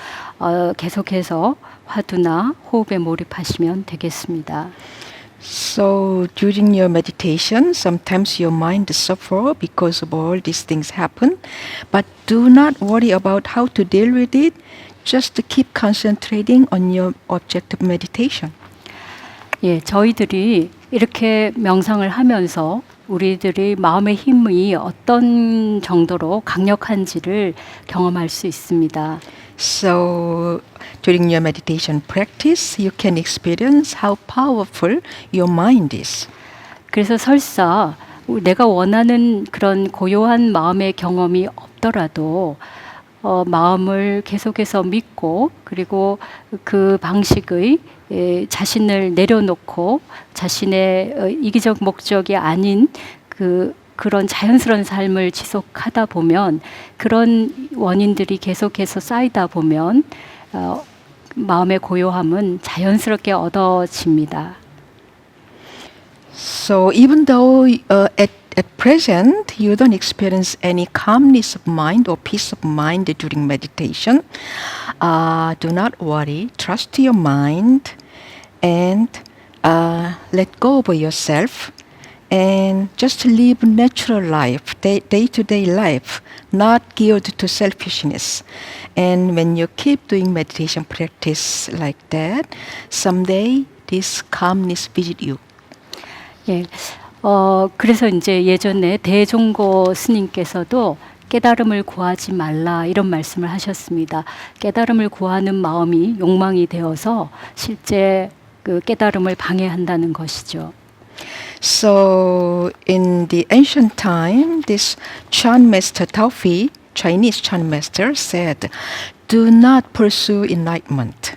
계속해서 화두나 호흡에 몰입하시면 되겠습니다. So during your meditation, sometimes your mind suffer because of all these things happen, but do not worry about how to deal with it. Just keep concentrating on your object of meditation. 예, 저희들이 이렇게 명상을 하면서 우리들의 마음의 힘이 어떤 정도로 강력한지를 경험할 수 있습니다. So during your meditation practice, you can experience how powerful your mind is. 그래서 설사 내가 원하는 그런 고요한 마음의 경험이 없더라도 마음을 계속해서 믿고 그리고 그 방식의 자신을 내려놓고 자신의 이기적 목적이 아닌 그런 자연스러운 삶을 지속하다 보면 그런 원인들이 계속해서 쌓이다 보면 마음의 고요함은 자연스럽게 얻어집니다. So even though at present you don't experience any calmness of mind or peace of mind during meditation, do not worry, trust your mind, and let go of yourself, and just live natural life, day-to-day life, not geared to selfishness. And when you keep doing meditation practice like that, someday this calmness visit you. 예, 그래서 이제 예전에 대종고 스님께서도 깨달음을 구하지 말라 이런 말씀을 하셨습니다. 깨달음을 구하는 마음이 욕망이 되어서 실제 그 깨달음을 방해한다는 것이죠. So in the ancient time, this Chan Master Taufi, Chinese Chan Master, said, "Do not pursue enlightenment."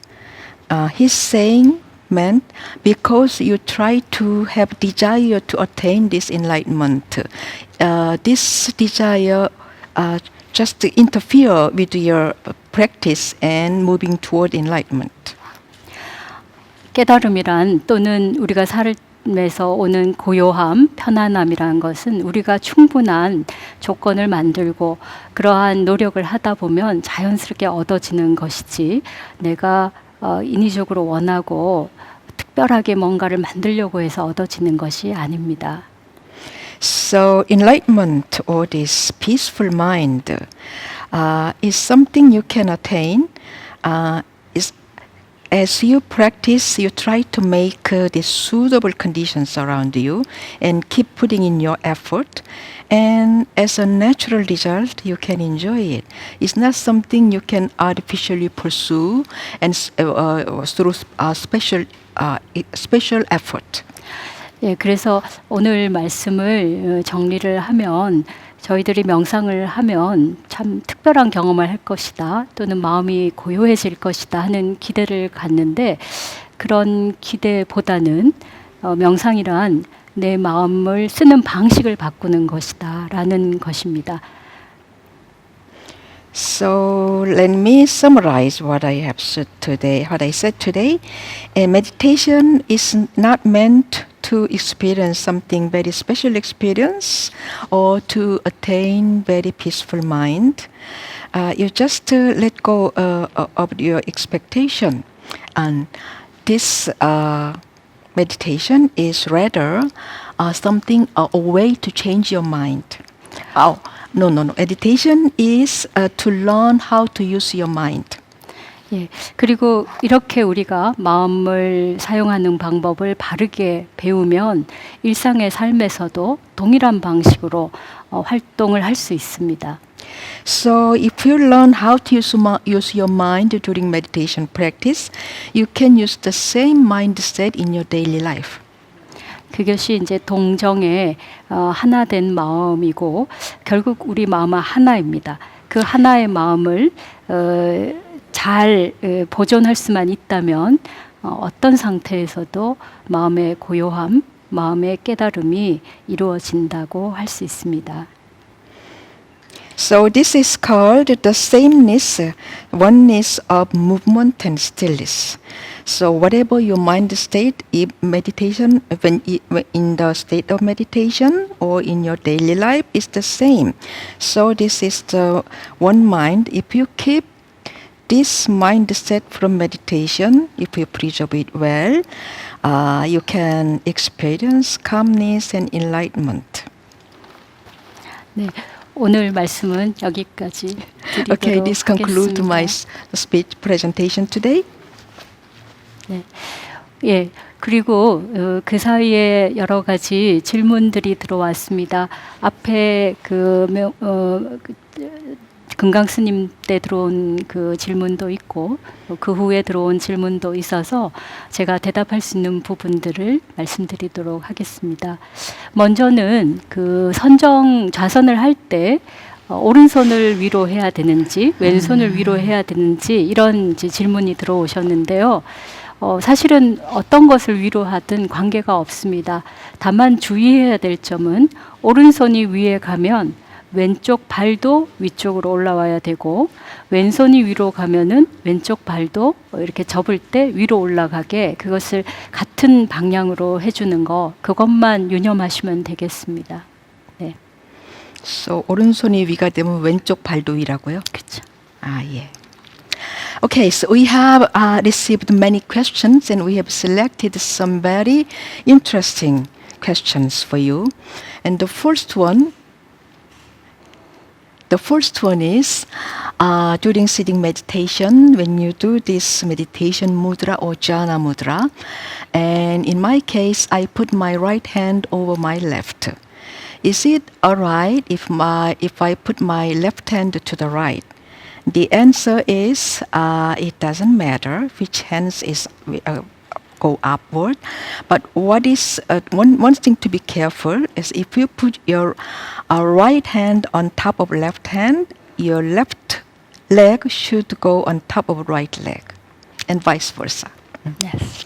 His saying meant because you try to have desire to attain this enlightenment, this desire just interfere with your practice and moving toward enlightenment. 깨달음이란 또는 우리가 삶에서 오는 고요함, 편안함이란 것은 우리가 충분한 조건을 만들고 그러한 노력을 하다 보면 자연스럽게 얻어지는 것이지 내가 인위적으로 원하고 특별하게 뭔가를 만들려고 해서 얻어지는 것이 아닙니다. So enlightenment or this peaceful mind is something you can attain. As you practice, you try to make the suitable conditions around you and keep putting in your effort. And as a natural result, you can enjoy it. It's not something you can artificially pursue and through special effort. 예, 그래서 오늘 말씀을 정리를 하면 저희들이 명상을 하면 참 특별한 경험을 할 것이다 또는 마음이 고요해질 것이다 하는 기대를 갖는데 그런 기대보다는 명상이란 내 마음을 쓰는 방식을 바꾸는 것이다 라는 것입니다. So let me summarize what I have said today. What I said today, meditation is not meant to experience something very special experience or to attain very peaceful mind. You just let go of your expectation, and this meditation is rather something a way to change your mind. No. Meditation is to learn how to use your mind. 예, 그리고 이렇게 우리가 마음을 사용하는 방법을 바르게 배우면 일상의 삶에서도 동일한 방식으로 활동을 할 수 있습니다. So if you learn how to use your mind during meditation practice, you can use the same mindset in your daily life. 그것이 이제 동정의 하나된 마음이고 결국 우리 마음은 하나입니다. 그 하나의 마음을 잘 보존할 수만 있다면 어떤 상태에서도 마음의 고요함, 마음의 깨달음이 이루어진다고 할 수 있습니다. So this is called the sameness, oneness of movement and stillness. So whatever your mind state, if meditation, when in the state of meditation or in your daily life, is the same. So this is the one mind. If you keep this mindset from meditation, if you preserve it well, you can experience calmness and enlightenment. 네, 오늘 말씀은 여기까지 드리도록 Okay, this concludes 하겠습니다. my speech presentation today. 네. 예, 그리고 그 사이에 여러 가지 질문들이 들어왔습니다. 앞에 금강 스님 때 들어온 그 질문도 있고 그 후에 들어온 질문도 있어서 제가 대답할 수 있는 부분들을 말씀드리도록 하겠습니다. 먼저는 그 좌선을 할 때 오른손을 위로 해야 되는지 왼손을 위로 해야 되는지 이런 이제 질문이 들어오셨는데요. 사실은 어떤 것을 위로 하든 관계가 없습니다. 다만 주의해야 될 점은 오른손이 위에 가면 왼쪽 발도 위쪽으로 올라와야 되고 왼손이 위로 가면은 왼쪽 발도 이렇게 접을 때 위로 올라가게 그것을 같은 방향으로 해주는 거 그것만 유념하시면 되겠습니다. 네, So 오른손이 위가 되면 왼쪽 발도 위라고요? 그렇죠. 아, 예. Okay, so we have received many questions and we have selected some very interesting questions for you. And the first one is during sitting meditation, when you do this meditation mudra or jhana mudra, and in my case, I put my right hand over my left. Is it alright if I put my left hand to the right? The answer is it doesn't matter which hands is go upward, but what is one thing to be careful is if you put your right hand on top of left hand, your left leg should go on top of right leg, and vice versa. Yes.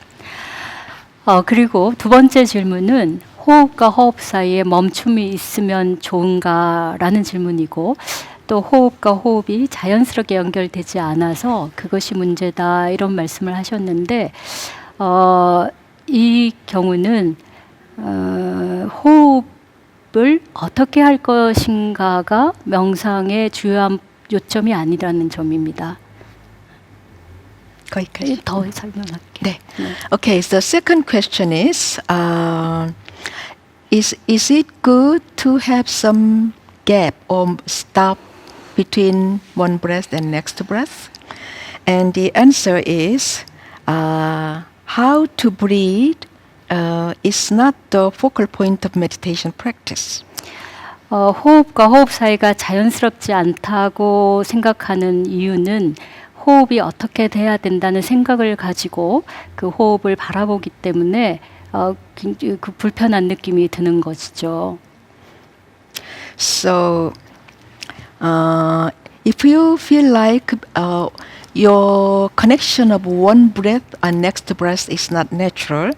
그리고 두 번째 질문은 호흡과 호흡 사이에 멈춤이 있으면 좋은가라는 질문이고, 또 호흡과 호흡이 자연스럽게 연결되지 않아서 그것이 문제다 이런 말씀을 하셨는데, 이 경우는 호흡을 어떻게 할 것인가가 명상의 주요한 요점이 아니라는 점입니다. 거기까지. 더 설명할게요. 네. Okay, the second question is it good to have some gap or stop between one breath and next breath? And the answer is how to breathe is not the focal point of meditation practice. 호흡과 호흡 사이가 자연스럽지 않다고 생각하는 이유는 호흡이 어떻게 돼야 된다는 생각을 가지고 그 호흡을 바라보기 때문에 그 불편한 느낌이 드는 것이죠. So, if you feel like your connection of one breath and next breath is not natural,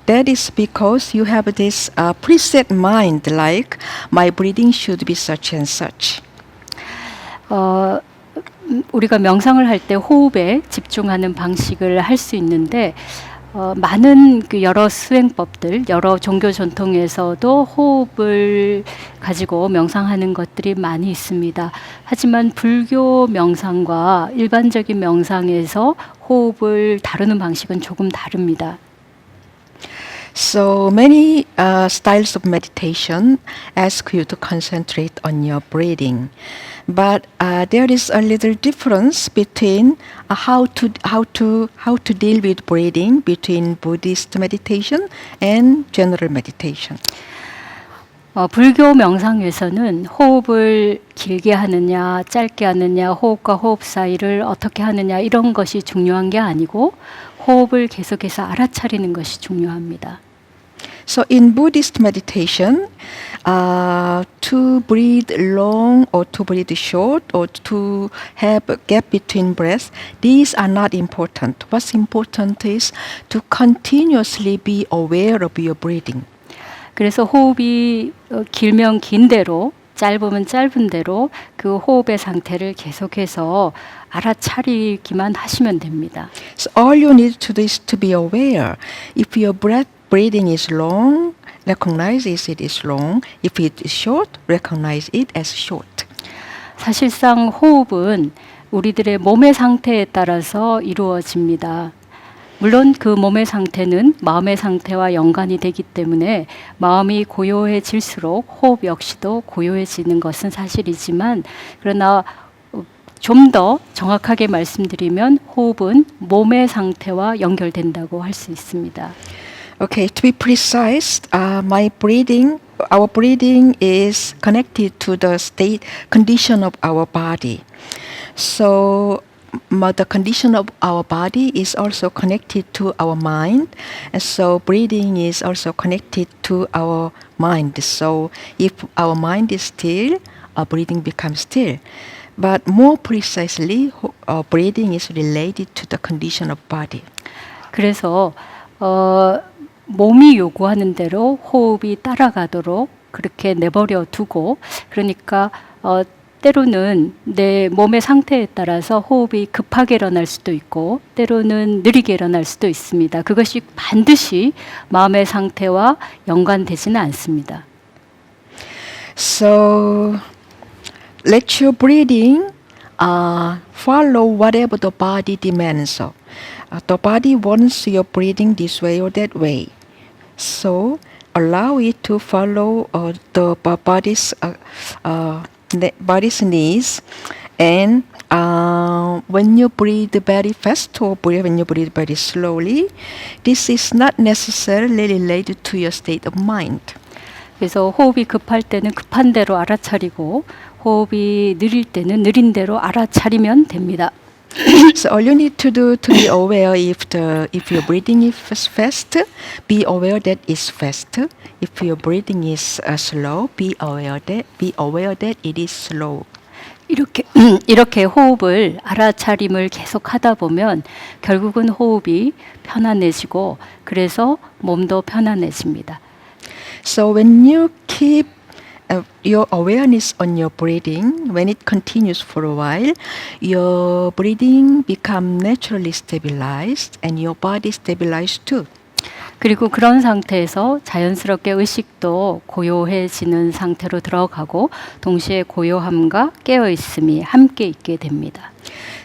that is because you have this preset mind like my breathing should be such and such. 우리가 명상을 할 때 호흡에 집중하는 방식을 할 수 있는데 많은 그 여러 수행법들, 여러 종교 전통에서도 호흡을 가지고 명상하는 것들이 많이 있습니다. 하지만 불교 명상과 일반적인 명상에서 호흡을 다루는 방식은 조금 다릅니다. So many styles of meditation ask you to concentrate on your breathing, but there is a little difference between how to deal with breathing between Buddhist meditation and general meditation. 불교 명상에서는 호흡을 길게 하느냐, 짧게 하느냐, 호흡과 호흡 사이를 어떻게 하느냐 이런 것이 중요한 게 아니고 호흡을 계속해서 알아차리는 것이 중요합니다. So in Buddhist meditation, to breathe long or to breathe short or to have a gap between breaths, these are not important. What's important is to continuously be aware of your breathing. 그래서 호흡이 길면 긴 대로, 짧으면 짧은 대로 그 호흡의 상태를 계속해서 알아차리기만 하시면 됩니다. So all you need to do is to be aware. If your breathing is long, recognize it is long. If it is short, recognize it as short. 사실상 호흡은 우리들의 몸의 상태에 따라서 이루어집니다. 물론 그 몸의 상태는 마음의 상태와 연관이 되기 때문에 마음이 고요해질수록 호흡 역시도 고요해지는 것은 사실이지만, 그러나 좀 더 정확하게 말씀드리면 호흡은 몸의 상태와 연결된다고 할 수 있습니다. Okay, to be precise, our breathing is connected to the state condition of our body. So the condition of our body is also connected to our mind, and so breathing is also connected to our mind. So if our mind is still, breathing becomes still. But more precisely, breathing is related to the condition of body. 그래서 몸이 요구하는 대로 호흡이 따라가도록 그렇게 내버려 두고, 그러니까 때로는 내 몸의 상태에 따라서 호흡이 급하게 일어날 수도 있고 때로는 느리게 일어날 수도 있습니다. 그것이 반드시 마음의 상태와 연관되지는 않습니다. So let your breathing follow whatever the body demands. So, the body wants your breathing this way or that way. So allow it to follow the body's needs. And when you breathe very fast or when you breathe very slowly, this is not necessarily related to your state of mind. 그래서 호흡이 급할 때는 급한 대로 알아차리고 호흡이 느릴 때는 느린 대로 알아차리면 됩니다. So all you need to do to be aware if your breathing is fast, be aware that it's fast. If your breathing is slow, be aware that it is slow. 이렇게 호흡을 알아차림을 계속 하다 보면 결국은 호흡이 편안해지고 그래서 몸도 편안해집니다. So when you keep your awareness on your breathing, when it continues for a while, your breathing become naturally stabilized and your body stabilized too. 그리고 그런 상태에서 자연스럽게 의식도 고요해지는 상태로 들어가고 동시에 고요함과 깨어있음이 함께 있게 됩니다.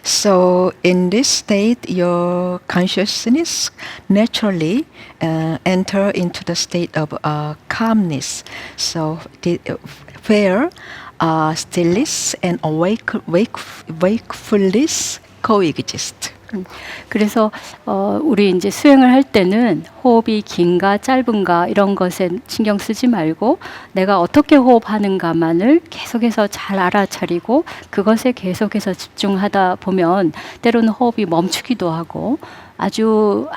So in this state, your consciousness naturally enter into the state of calmness. So where stillness and wakefulness coexist. 그래서 우리 이제 수행을 할 때는 호흡이 긴가 짧은가 이런 것에 신경 쓰지 말고 내가 어떻게 호흡하는가만을 계속해서 잘 알아차리고 그것에 계속해서 집중하다 보면 때로는 호흡이 멈추기도 하고 아주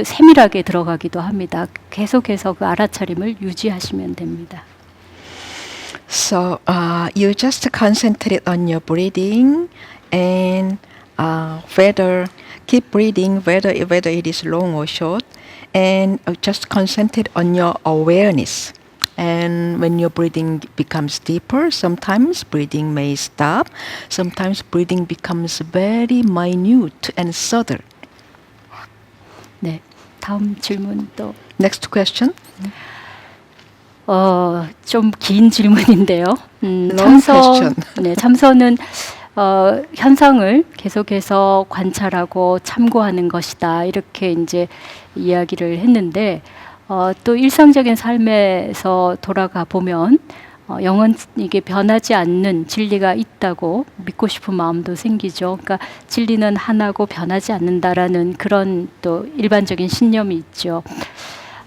세밀하게 들어가기도 합니다. 계속해서 그 알아차림을 유지하시면 됩니다. So you just concentrate on your breathing and whether keep breathing, whether it is long or short, and just concentrate on your awareness. And when your breathing becomes deeper, sometimes breathing may stop, sometimes breathing becomes very minute and subtle. 네, 다음 질문 또. Next question. 좀 긴 질문인데요. Long question. 네, 참선은 현상을 계속해서 관찰하고 참고하는 것이다. 이렇게 이제 이야기를 했는데 또 일상적인 삶에서 돌아가 보면 영원 이게 변하지 않는 진리가 있다고 믿고 싶은 마음도 생기죠. 그러니까 진리는 하나고 변하지 않는다라는 그런 또 일반적인 신념이 있죠.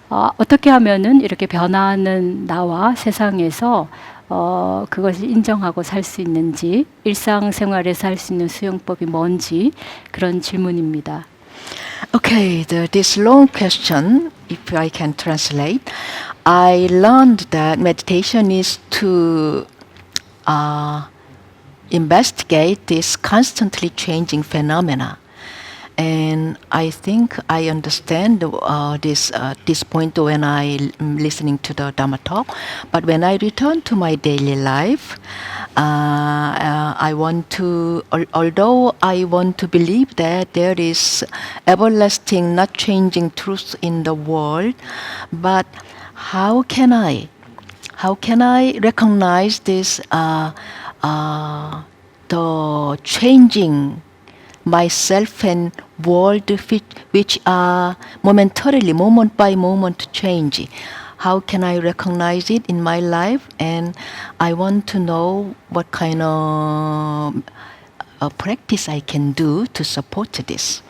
어떻게 하면은 이렇게 변화하는 나와 세상에서 그것을 인정하고 살 수 있는지, 일상생활에서 할 수 있는 수용법이 뭔지 그런 질문입니다. Okay, this long question, if I can translate, I learned that meditation is to investigate this constantly changing phenomena. And I think I understand this point when I'm listening to the Dhamma talk. But when I return to my daily life, I want to, although I want to believe that there is everlasting, not changing truth in the world, but how can I recognize this the changing myself and world which are momentarily, moment by moment change. How can I recognize it in my life? And I want to know what kind of practice I can do to support this.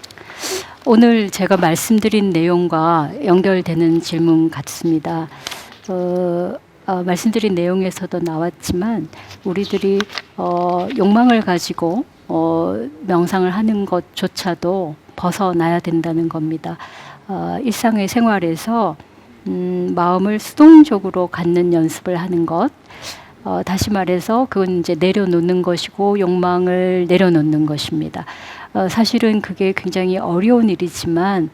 오늘 제가 말씀드린 내용과 연결되는 질문 같습니다. 말씀드린 내용에서도 나왔지만 우리들이 욕망을 가지고 명상을 하는 것조차도 벗어나야 된다는 겁니다. 일상의 생활에서 마음을 수동적으로 갖는 연습을 하는 것, 다시 말해서 그건 이제 내려놓는 것이고 욕망을 내려놓는 것입니다. 사실은 그게 굉장히 어려운 일이지만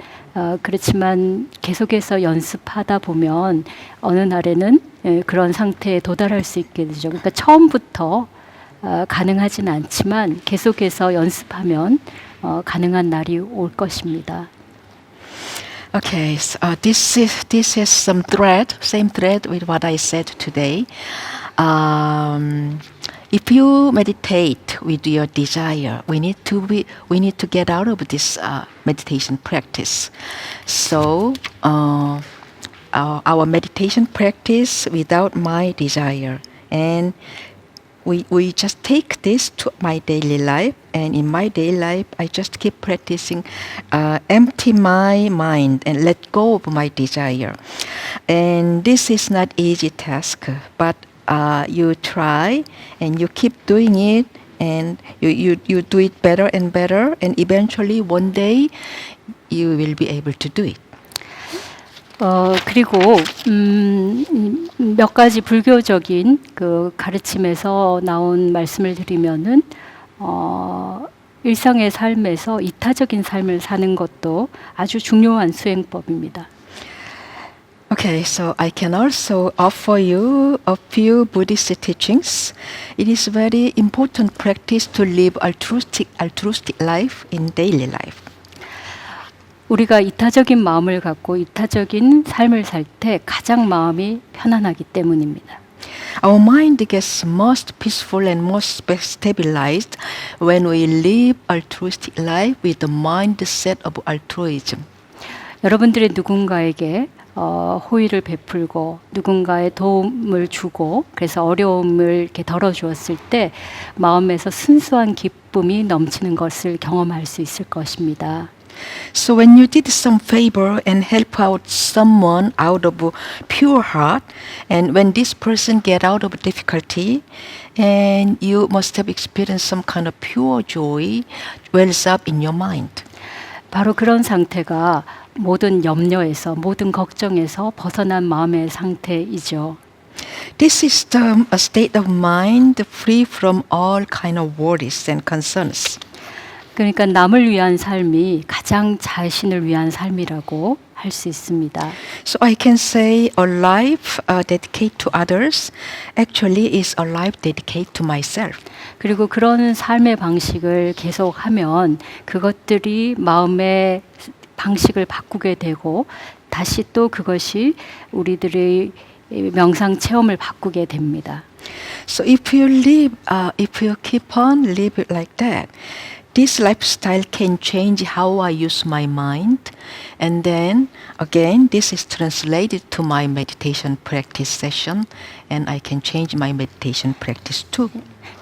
그렇지만 계속해서 연습하다 보면 어느 날에는 그런 상태에 도달할 수 있게 되죠. 그러니까 처음부터 가능하지는 않지만 계속해서 연습하면 가능한 날이 올 것입니다. Okay, so, this is some thread, same thread with what I said today. if you meditate with your desire, we need to get out of this meditation practice. So our meditation practice without my desire, and we just take this to my daily life, and in my daily life I just keep practicing empty my mind and let go of my desire. And this is not easy task, but you try and you keep doing it, and you do it better and better, and eventually one day you will be able to do it. 그리고 몇 가지 불교적인 그 가르침에서 나온 말씀을 드리면은 일상의 삶에서 이타적인 삶을 사는 것도 아주 중요한 수행법입니다. Okay, so I can also offer you a few Buddhist teachings. It is very important practice to live altruistic life in daily life. 우리가 이타적인 마음을 갖고 이타적인 삶을 살 때 가장 마음이 편안하기 때문입니다. Our mind gets most peaceful and most stabilized when we live altruistic life with the mindset of altruism. 여러분들이 누군가에게 호의를 베풀고 누군가의 도움을 주고 그래서 어려움을 이렇게 덜어주었을 때 마음에서 순수한 기쁨이 넘치는 것을 경험할 수 있을 것입니다. So when you did some favor and help out someone out of pure heart, and when this person get out of difficulty, and you must have experienced some kind of pure joy wells up in your mind. 바로 그런 상태가 모든 염려에서 모든 걱정에서 벗어난 마음의 상태이죠. This is a state of mind free from all kind of worries and concerns. 그러니까 남을 위한 삶이 가장 자신을 위한 삶이라고 할 수 있습니다. So I can say a life dedicated to others actually is a life dedicated to myself. 그리고 그런 삶의 방식을 계속하면 그것들이 마음의 방식을 바꾸게 되고 다시 또 그것이 우리들의 명상 체험을 바꾸게 됩니다. So if you keep on live like that, this lifestyle can change how I use my mind, and then again this is translated to my meditation practice session, and I can change my meditation practice too.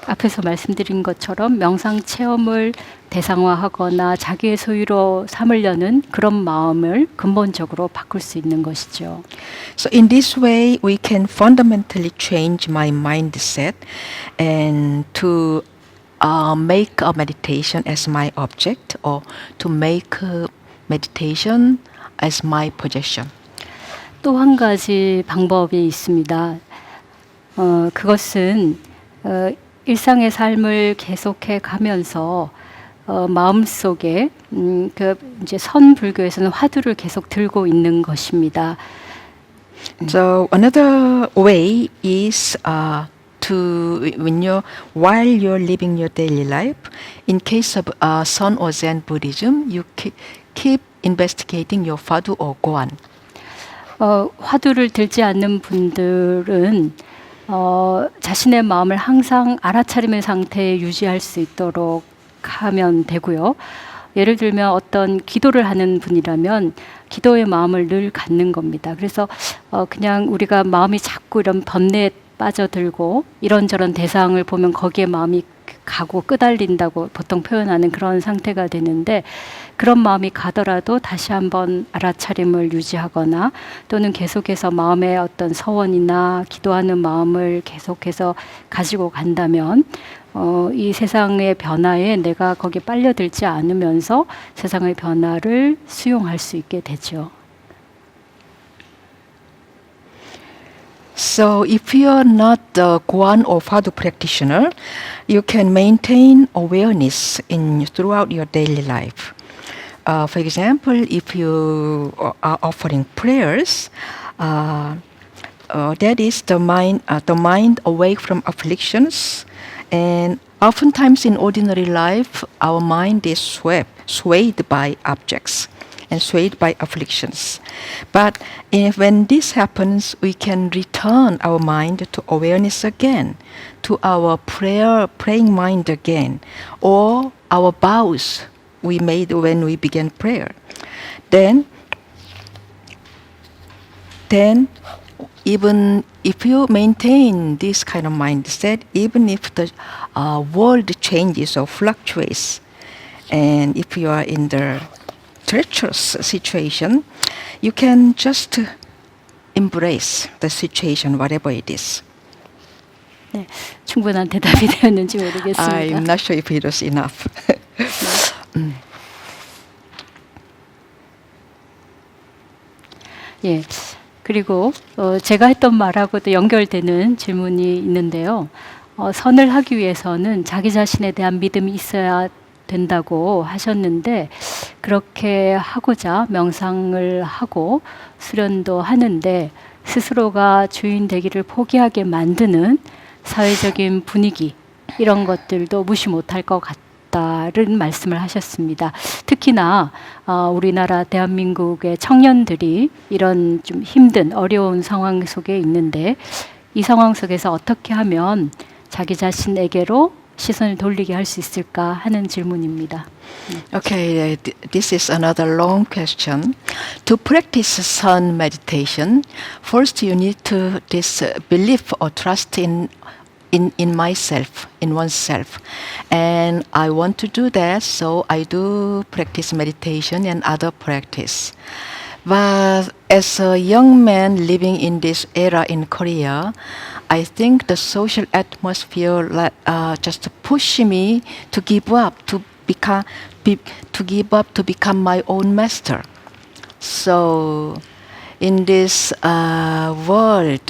앞에서 말씀드린 것처럼 명상 체험을 대상화하거나 자기의 소유로 삼으려는 그런 마음을 근본적으로 바꿀 수 있는 것이죠. So in this way, we can fundamentally change my mindset and to make a meditation as my object, or to make meditation as my possession. 또 한 가지 방법이 있습니다. 그것은 일상의 삶을 계속해 가면서 마음속에 그 이제 선 불교에서는 화두를 계속 들고 있는 것입니다. So another way is while you're living your daily life, in case of Sun or Zen Buddhism, you keep investigating your Phadu or Goan. 화두를 들지 않는 분들은 자신의 마음을 항상 알아차림의 상태에 유지할 수 있도록 하면 되고요. 예를 들면 어떤 기도를 하는 분이라면 기도의 마음을 늘 갖는 겁니다. 그래서 그냥 우리가 마음이 자꾸 이런 번뇌에 빠져들고 이런저런 대상을 보면 거기에 마음이 가고 끄달린다고 보통 표현하는 그런 상태가 되는데, 그런 마음이 가더라도 다시 한번 알아차림을 유지하거나 또는 계속해서 마음의 어떤 서원이나 기도하는 마음을 계속해서 가지고 간다면 이 세상의 변화에 내가 거기에 빨려들지 않으면서 세상의 변화를 수용할 수 있게 되죠. So if you are not the Guan or Phadu practitioner, you can maintain awareness throughout your daily life. For example, if you are offering prayers, that is the mind awake from afflictions. And oftentimes in ordinary life, our mind is swayed by objects. and swayed by afflictions. But when this happens, we can return our mind to awareness again, to our praying mind again, or our vows we made when we began prayer. Then even if you maintain this kind of mindset, even if the world changes or fluctuates, and if you are in the treacherous situation, you can just embrace the situation, whatever it is. 네, 충분한 대답이 되었는지 모르겠습니다. I'm not sure if it was enough. 예. 그리고 제가 했던 말하고도 연결되는 질문이 있는데요. 선을 하기 위해서는 자기 자신에 대한 믿음이 있어야 된다고 하셨는데 그렇게 하고자 명상을 하고 수련도 하는데 스스로가 주인 되기를 포기하게 만드는 사회적인 분위기 이런 것들도 무시 못할 것 같다는 말씀을 하셨습니다. 특히나 우리나라 대한민국의 청년들이 이런 좀 힘든 어려운 상황 속에 있는데 이 상황 속에서 어떻게 하면 자기 자신에게로 시선을 돌리게 할 수 있을까 하는 질문입니다. Okay, this is another long question. To practice sun meditation, first you need to this belief or trust in myself, in oneself. And I want to do that, so I do practice meditation and other practice. But as a young man living in this era in Korea, I think the social atmosphere just push me to give up, to become my own master. So, in this world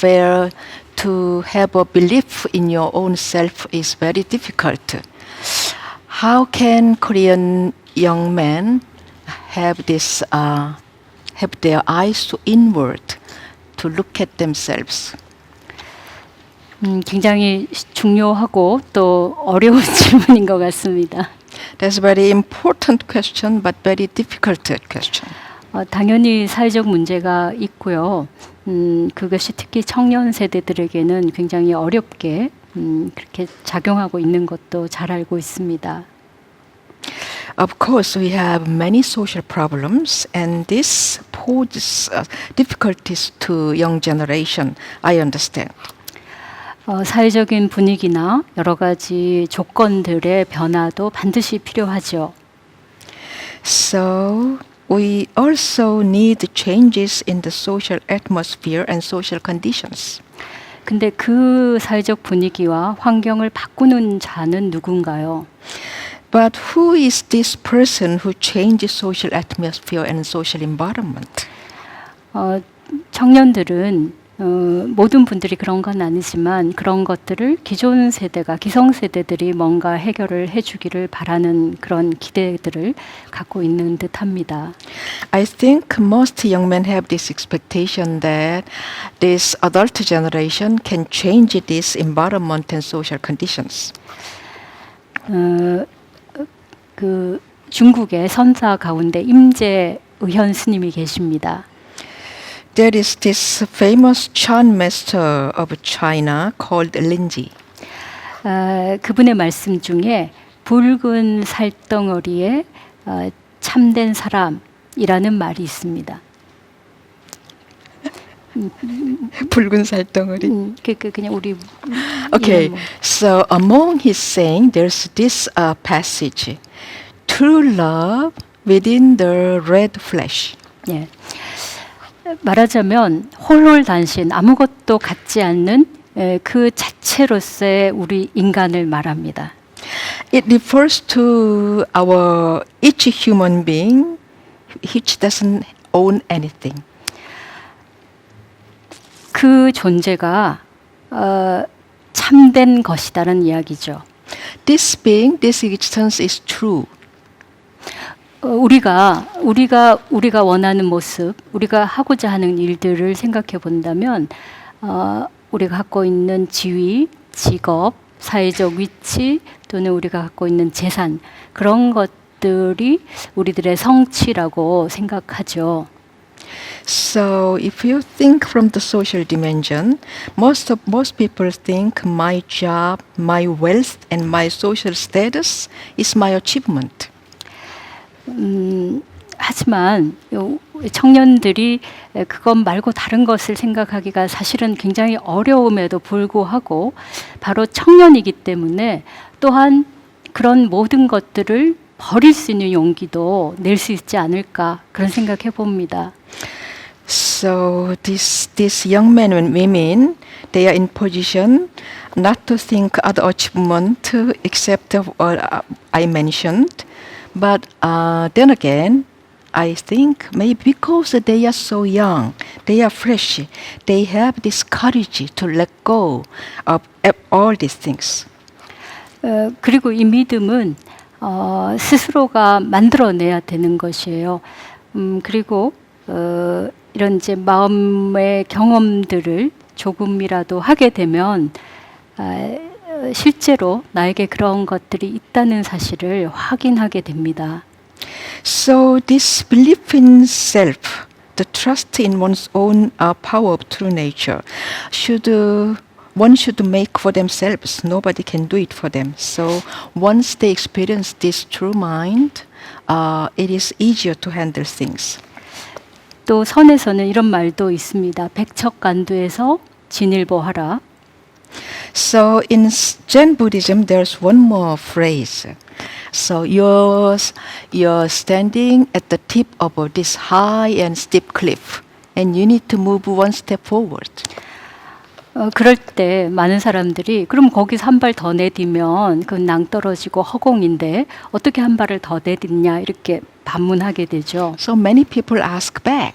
where to have a belief in your own self is very difficult, how can Korean young men have this have their eyes inward to look at themselves? 굉장히 중요하고 또 어려운 질문인 것 같습니다. That's a very important question, but very difficult question. 당연히 사회적 문제가 있고요. 그것이 특히 청년 세대들에게는 굉장히 어렵게 그렇게 작용하고 있는 것도 잘 알고 있습니다. Of course, we have many social problems, and this poses difficulties to young generation. I understand. 사회적인 분위기나 여러 가지 조건들의 변화도 반드시 필요하죠. So we also need changes in the social atmosphere and social conditions. 근데 그 사회적 분위기와 환경을 바꾸는 자는 누군가요? But who is this person who changes social atmosphere and social environment? 청년들은 모든 분들이 그런 건 아니지만 그런 것들을 기존 세대가 기성세대들이 뭔가 해결을 해주기를 바라는 그런 기대들을 갖고 있는 듯합니다. I think most young men have this expectation that this adult generation can change this environment and social conditions. 그 중국의 선사 가운데 임재의현 스님이 계십니다. There is this famous Chan master of China called Linji. 그분의 말씀 중에 붉은 살덩어리에 참된 사람이라는 말이 있습니다. 붉은 살덩어리. 그냥 우리 Okay, 뭐. so among his saying, there's this passage: true love within the red flesh. 예. 말하자면 홀홀단신 아무것도 갖지 않는 그 자체로서의 우리 인간을 말합니다. It refers to our each human being which doesn't own anything. 그 존재가 참된 것이다는 이야기죠. This being, this existence is true. 우리가 원하는 모습, 우리가 하고자 하는 일들을 생각해 본다면 우리가 갖고 있는 지위, 직업, 사회적 위치 또는 우리가 갖고 있는 재산 그런 것들 것들이 우리들의 성취라고 생각하죠. So if you think from the social dimension, most people think my job, my wealth, and my social status is my achievement. 하지만 청년들이 그것 말고 다른 것을 생각하기가 사실은 굉장히 어려움에도 불구하고 바로 청년이기 때문에 또한 그런 모든 것들을 버릴 수 있는 용기도 낼 수 있지 않을까 그런 생각해 봅니다. So these young men and women, they are in position not to think other achievement except what I mentioned, but then again, I think maybe because they are so young, they are fresh, they have this courage to let go of all these things. 그리고 이 믿음은 스스로가 만들어내야 되는 것이에요. 그리고 이런 이제 마음의 경험들을 조금이라도 하게 되면 실제로 나에게 그런 것들이 있다는 사실을 확인하게 됩니다. So this belief in self, the trust in one's own power of true nature, one should make for themselves. Nobody can do it for them. So once they experience this true mind, it is easier to handle things. 또 선에서는 이런 말도 있습니다. 백척간두에서 진일보하라. So in Zen Buddhism, there's one more phrase. So you're standing at the tip of this high and steep cliff, and you need to move one step forward. 그럴 때 많은 사람들이 그럼 거기서 한 발 더 내디면 그건 낭떠러지고 허공인데 어떻게 한 발을 더 내딛냐 이렇게 반문하게 되죠. So many people ask back,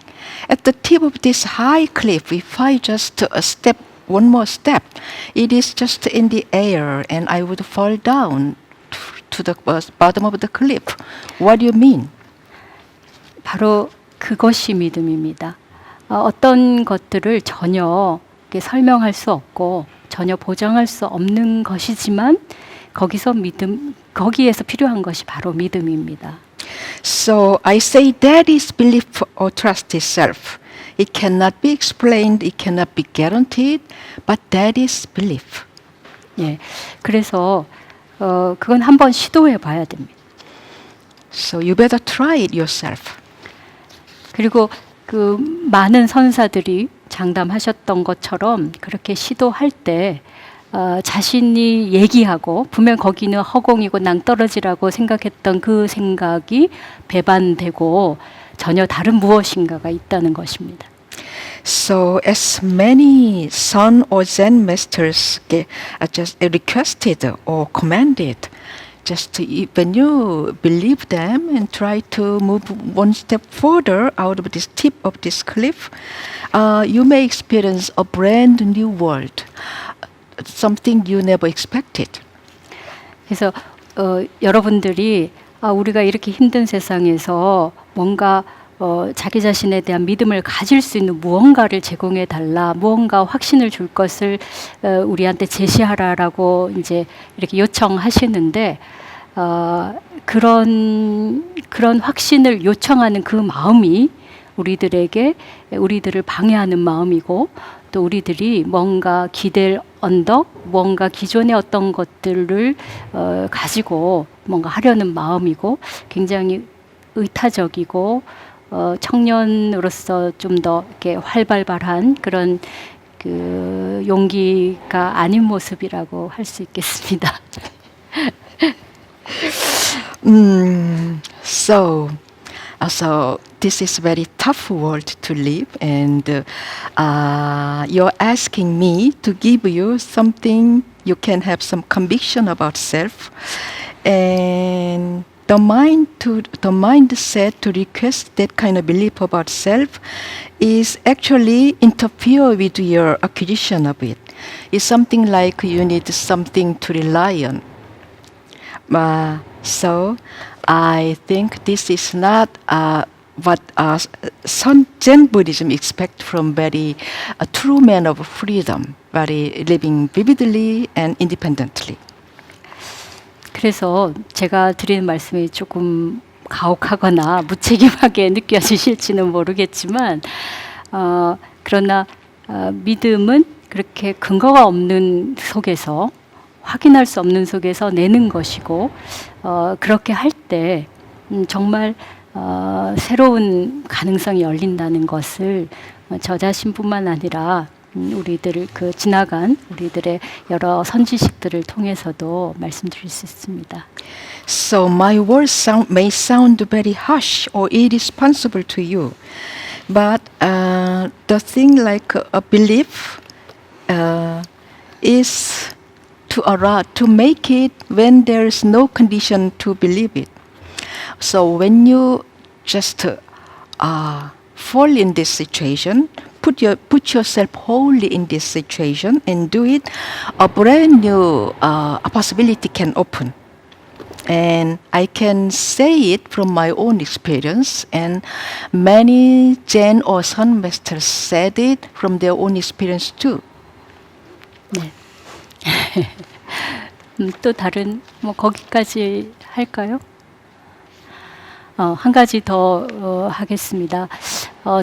at the tip of this high cliff, if I just step one more step, it is just in the air and I would fall down to the bottom of the cliff. What do you mean? 바로 그것이 믿음입니다. 어떤 것들을 전혀 설명할 수 없고 전혀 보장할 수 없는 것이지만 거기에서 필요한 것이 바로 믿음입니다. So I say that is belief or trust itself. It cannot be explained, it cannot be guaranteed, but that is belief. 예, 그래서 그건 한번 시도해 봐야 됩니다. So you better try it yourself. 그리고 그 많은 선사들이 장담하셨던 것처럼 그렇게 시도할 때 자신이 얘기하고 분명 거기는 허공이고 낭떠러지라고 생각했던 그 생각이 배반되고 전혀 다른 무엇인가가 있다는 것입니다. So as many Sun or Zen masters just requested or commanded, when you believe them and try to move one step further out of this tip of this cliff, you may experience a brand new world, something you never expected. 그래서 여러분들이 우리가 이렇게 힘든 세상에서 뭔가 자기 자신에 대한 믿음을 가질 수 있는 무언가를 제공해 달라, 무언가 확신을 줄 것을 우리한테 제시하라라고 이제 이렇게 요청하시는데 그런 확신을 요청하는 그 마음이 우리들을 방해하는 마음이고 또 우리들이 뭔가 기댈 언덕, 뭔가 기존의 어떤 것들을 가지고 뭔가 하려는 마음이고 굉장히 의타적이고 청년으로서 좀 더 이렇게 활발한 그런 그 용기가 아닌 모습이라고 할 수 있겠습니다. So this is very tough world to live, and you're asking me to give you something you can have some conviction about self, and the mindset to request that kind of belief about self is actually interfere with your acquisition of it. It's something like you need something to rely on. So I think this is not what Zen Buddhism expect from very true men of freedom, very living vividly and independently. 그래서 제가 드리는 말씀이 조금 가혹하거나 무책임하게 느껴지실지는 모르겠지만, 그러나 믿음은 그렇게 근거가 없는 속에서, 확인할 수 없는 속에서 내는 것이고, 그렇게 할 때 정말 새로운 가능성이 열린다는 것을 저 자신뿐만 아니라 우리들 지나간 우리들의 여러 선지식들을 통해서도 말씀드릴 수 있습니다. So my words may sound very harsh or irresponsible to you, but the thing like a belief is to make it when there is no condition to believe it. So when you just fall in this situation, put yourself wholly in this situation and do it, a brand new possibility can open. And I can say it from my own experience, and many Zen or Sun masters said it from their own experience too. 네. 또 다른 거기까지 할까요? 한 가지 더 하겠습니다.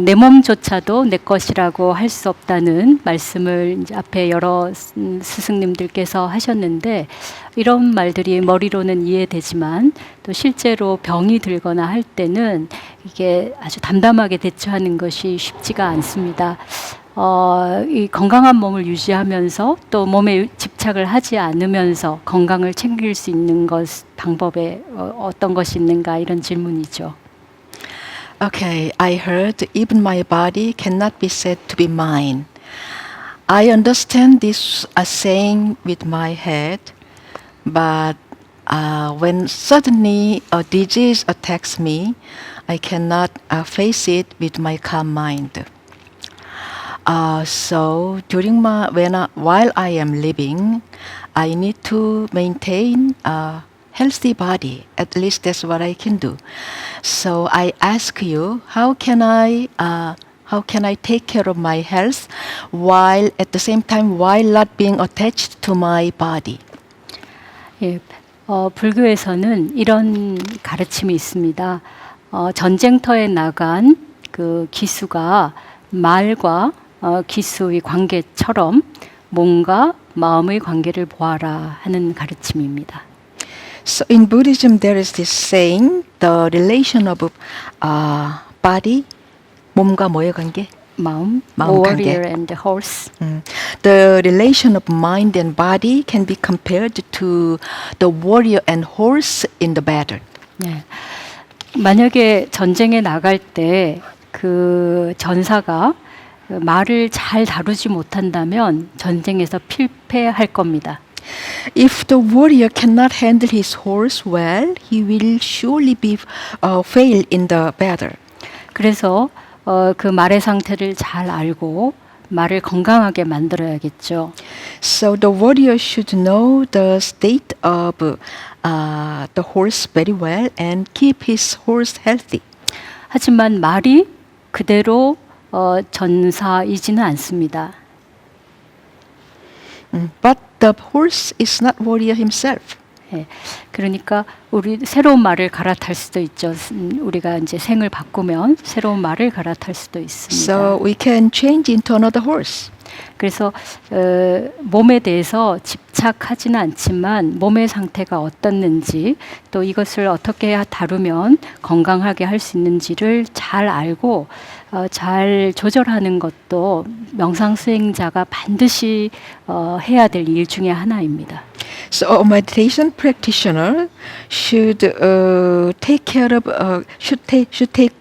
내 몸조차도 내 것이라고 할 수 없다는 말씀을 이제 앞에 여러 스승님들께서 하셨는데, 이런 말들이 머리로는 이해되지만 또 실제로 병이 들거나 할 때는 이게 아주 담담하게 대처하는 것이 쉽지가 않습니다. 이 건강한 몸을 유지하면서 또 몸에 집착을 하지 않으면서 건강을 챙길 수 있는 방법에 어떤 것이 있는가, 이런 질문이죠. Okay, I heard even my body cannot be said to be mine. I understand this saying with my head, but when suddenly a disease attacks me, I cannot face it with my calm mind. So while I am living, I need to maintain a healthy body. At least that's what I can do. So I ask you, how can I take care of my health while at the same time while not being attached to my body? 예, 불교에서는 이런 가르침이 있습니다. 전쟁터에 나간 그 기수가 말과 기수의 관계처럼 몸과 마음의 관계를 보아라 하는 가르침입니다. So in Buddhism, there is this saying, the relation of body, 몸과 뭐의 관계? 마음, 마음 관계. warrior and horse. The relation of mind and body can be compared to the warrior and horse in the battle. 네. 만약에 전쟁에 나갈 때 그 전사가 말을 잘 다루지 못한다면 전쟁에서 필패할 겁니다. If the warrior cannot handle his horse well, he will surely fail in the battle. 그래서 그 말의 상태를 잘 알고 말을 건강하게 만들어야겠죠. So the warrior should know the state of the horse very well and keep his horse healthy. 하지만 말이 그대로 전사이지는 않습니다. But the horse is not warrior himself. 예, 그러니까 우리 새로운 말을 갈아탈 수도 있죠. 우리가 이제 생을 바꾸면 새로운 말을 갈아탈 수도 있습니다. So we can change into another horse. 그래서 몸에 대해서 집착하지는 않지만 몸의 상태가 어떻는지, 또 이것을 어떻게 다루면 건강하게 할 수 있는지를 잘 알고 잘 조절하는 것도 명상 수행자가 반드시 해야 될 일 중에 하나입니다. So a meditation practitioner should take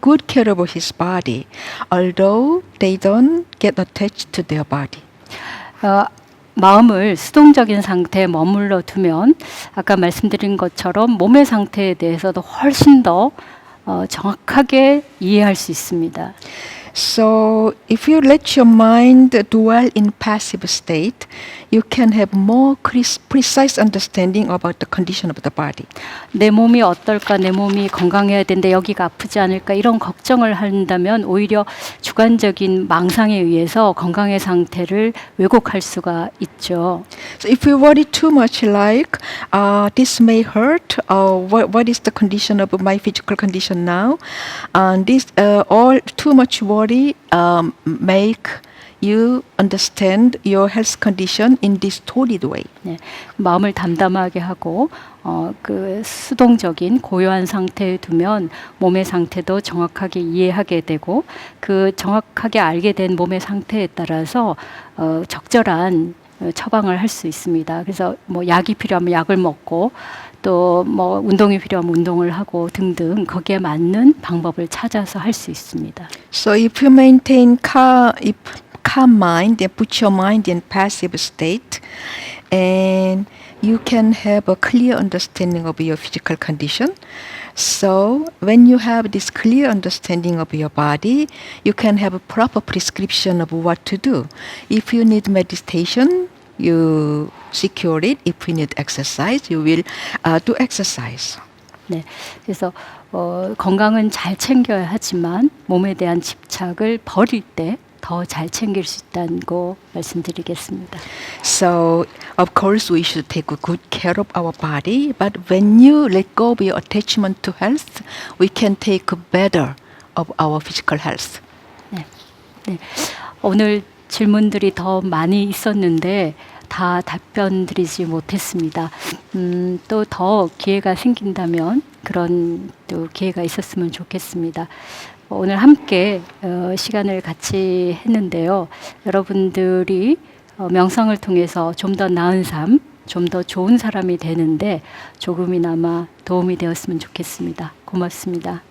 good care of his body, although they don't get attached to their body. 마음을 수동적인 상태에 머물러 두면 아까 말씀드린 것처럼 몸의 상태에 대해서도 훨씬 더 정확하게 이해할 수 있습니다. So if you let your mind dwell in passive state, you can have more precise understanding about the condition of the body. 내 몸이 어떨까, 내 몸이 건강해야 되는데 여기가 아프지 않을까 이런 걱정을 한다면 오히려 주관적인 망상에 의해서 건강의 상태를 왜곡할 수가 있죠. So if you worry too much, like this may hurt, what is the condition of my physical condition now, and this all too much worry make you understand your health condition in distorted way. 네, 마음을 담담하게 하고 그 수동적인 고요한 상태에 두면 몸의 상태도 정확하게 이해하게 되고 그 정확하게 알게 된 몸의 상태에 따라서 적절한 처방을 할 수 있습니다. 그래서 뭐 약이 필요하면 약을 먹고 또 뭐 운동이 필요하면 운동을 하고 등등 거기에 맞는 방법을 찾아서 할 수 있습니다. So if you maintain calm mind and put your mind in passive state, and you can have a clear understanding of your physical condition. So when you have this clear understanding of your body, you can have a proper prescription of what to do. If you need meditation, you secure it. If you need exercise, you will do exercise. 네, 그래서 건강은 잘 챙겨야 하지만 몸에 대한 집착을 버릴 때 더 잘 챙길 수 있다고 말씀드리겠습니다. So, of course, we should take good care of our body. But when you let go of your attachment to health, we can take better of our physical health. 네, 네. 오늘 질문들이 더 많이 있었는데 다 답변 드리지 못했습니다. 또 더 기회가 생긴다면 그런 또 기회가 있었으면 좋겠습니다. 오늘 함께 시간을 같이 했는데요. 여러분들이 명상을 통해서 좀 더 나은 삶, 좀 더 좋은 사람이 되는데 조금이나마 도움이 되었으면 좋겠습니다. 고맙습니다.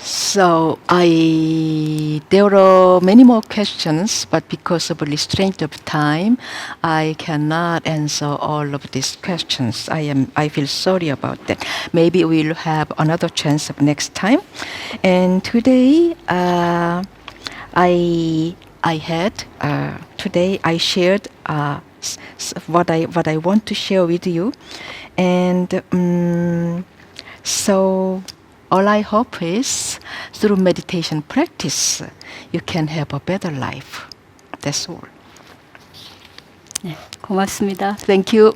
So there are many more questions, but because of restraint of time, I cannot answer all of these questions. I feel sorry about that. Maybe we'll have another chance of next time. And today, today I shared what I want to share with you, and so. All I hope is through meditation practice, you can have a better life. That's all. 네, 고맙습니다. Thank you.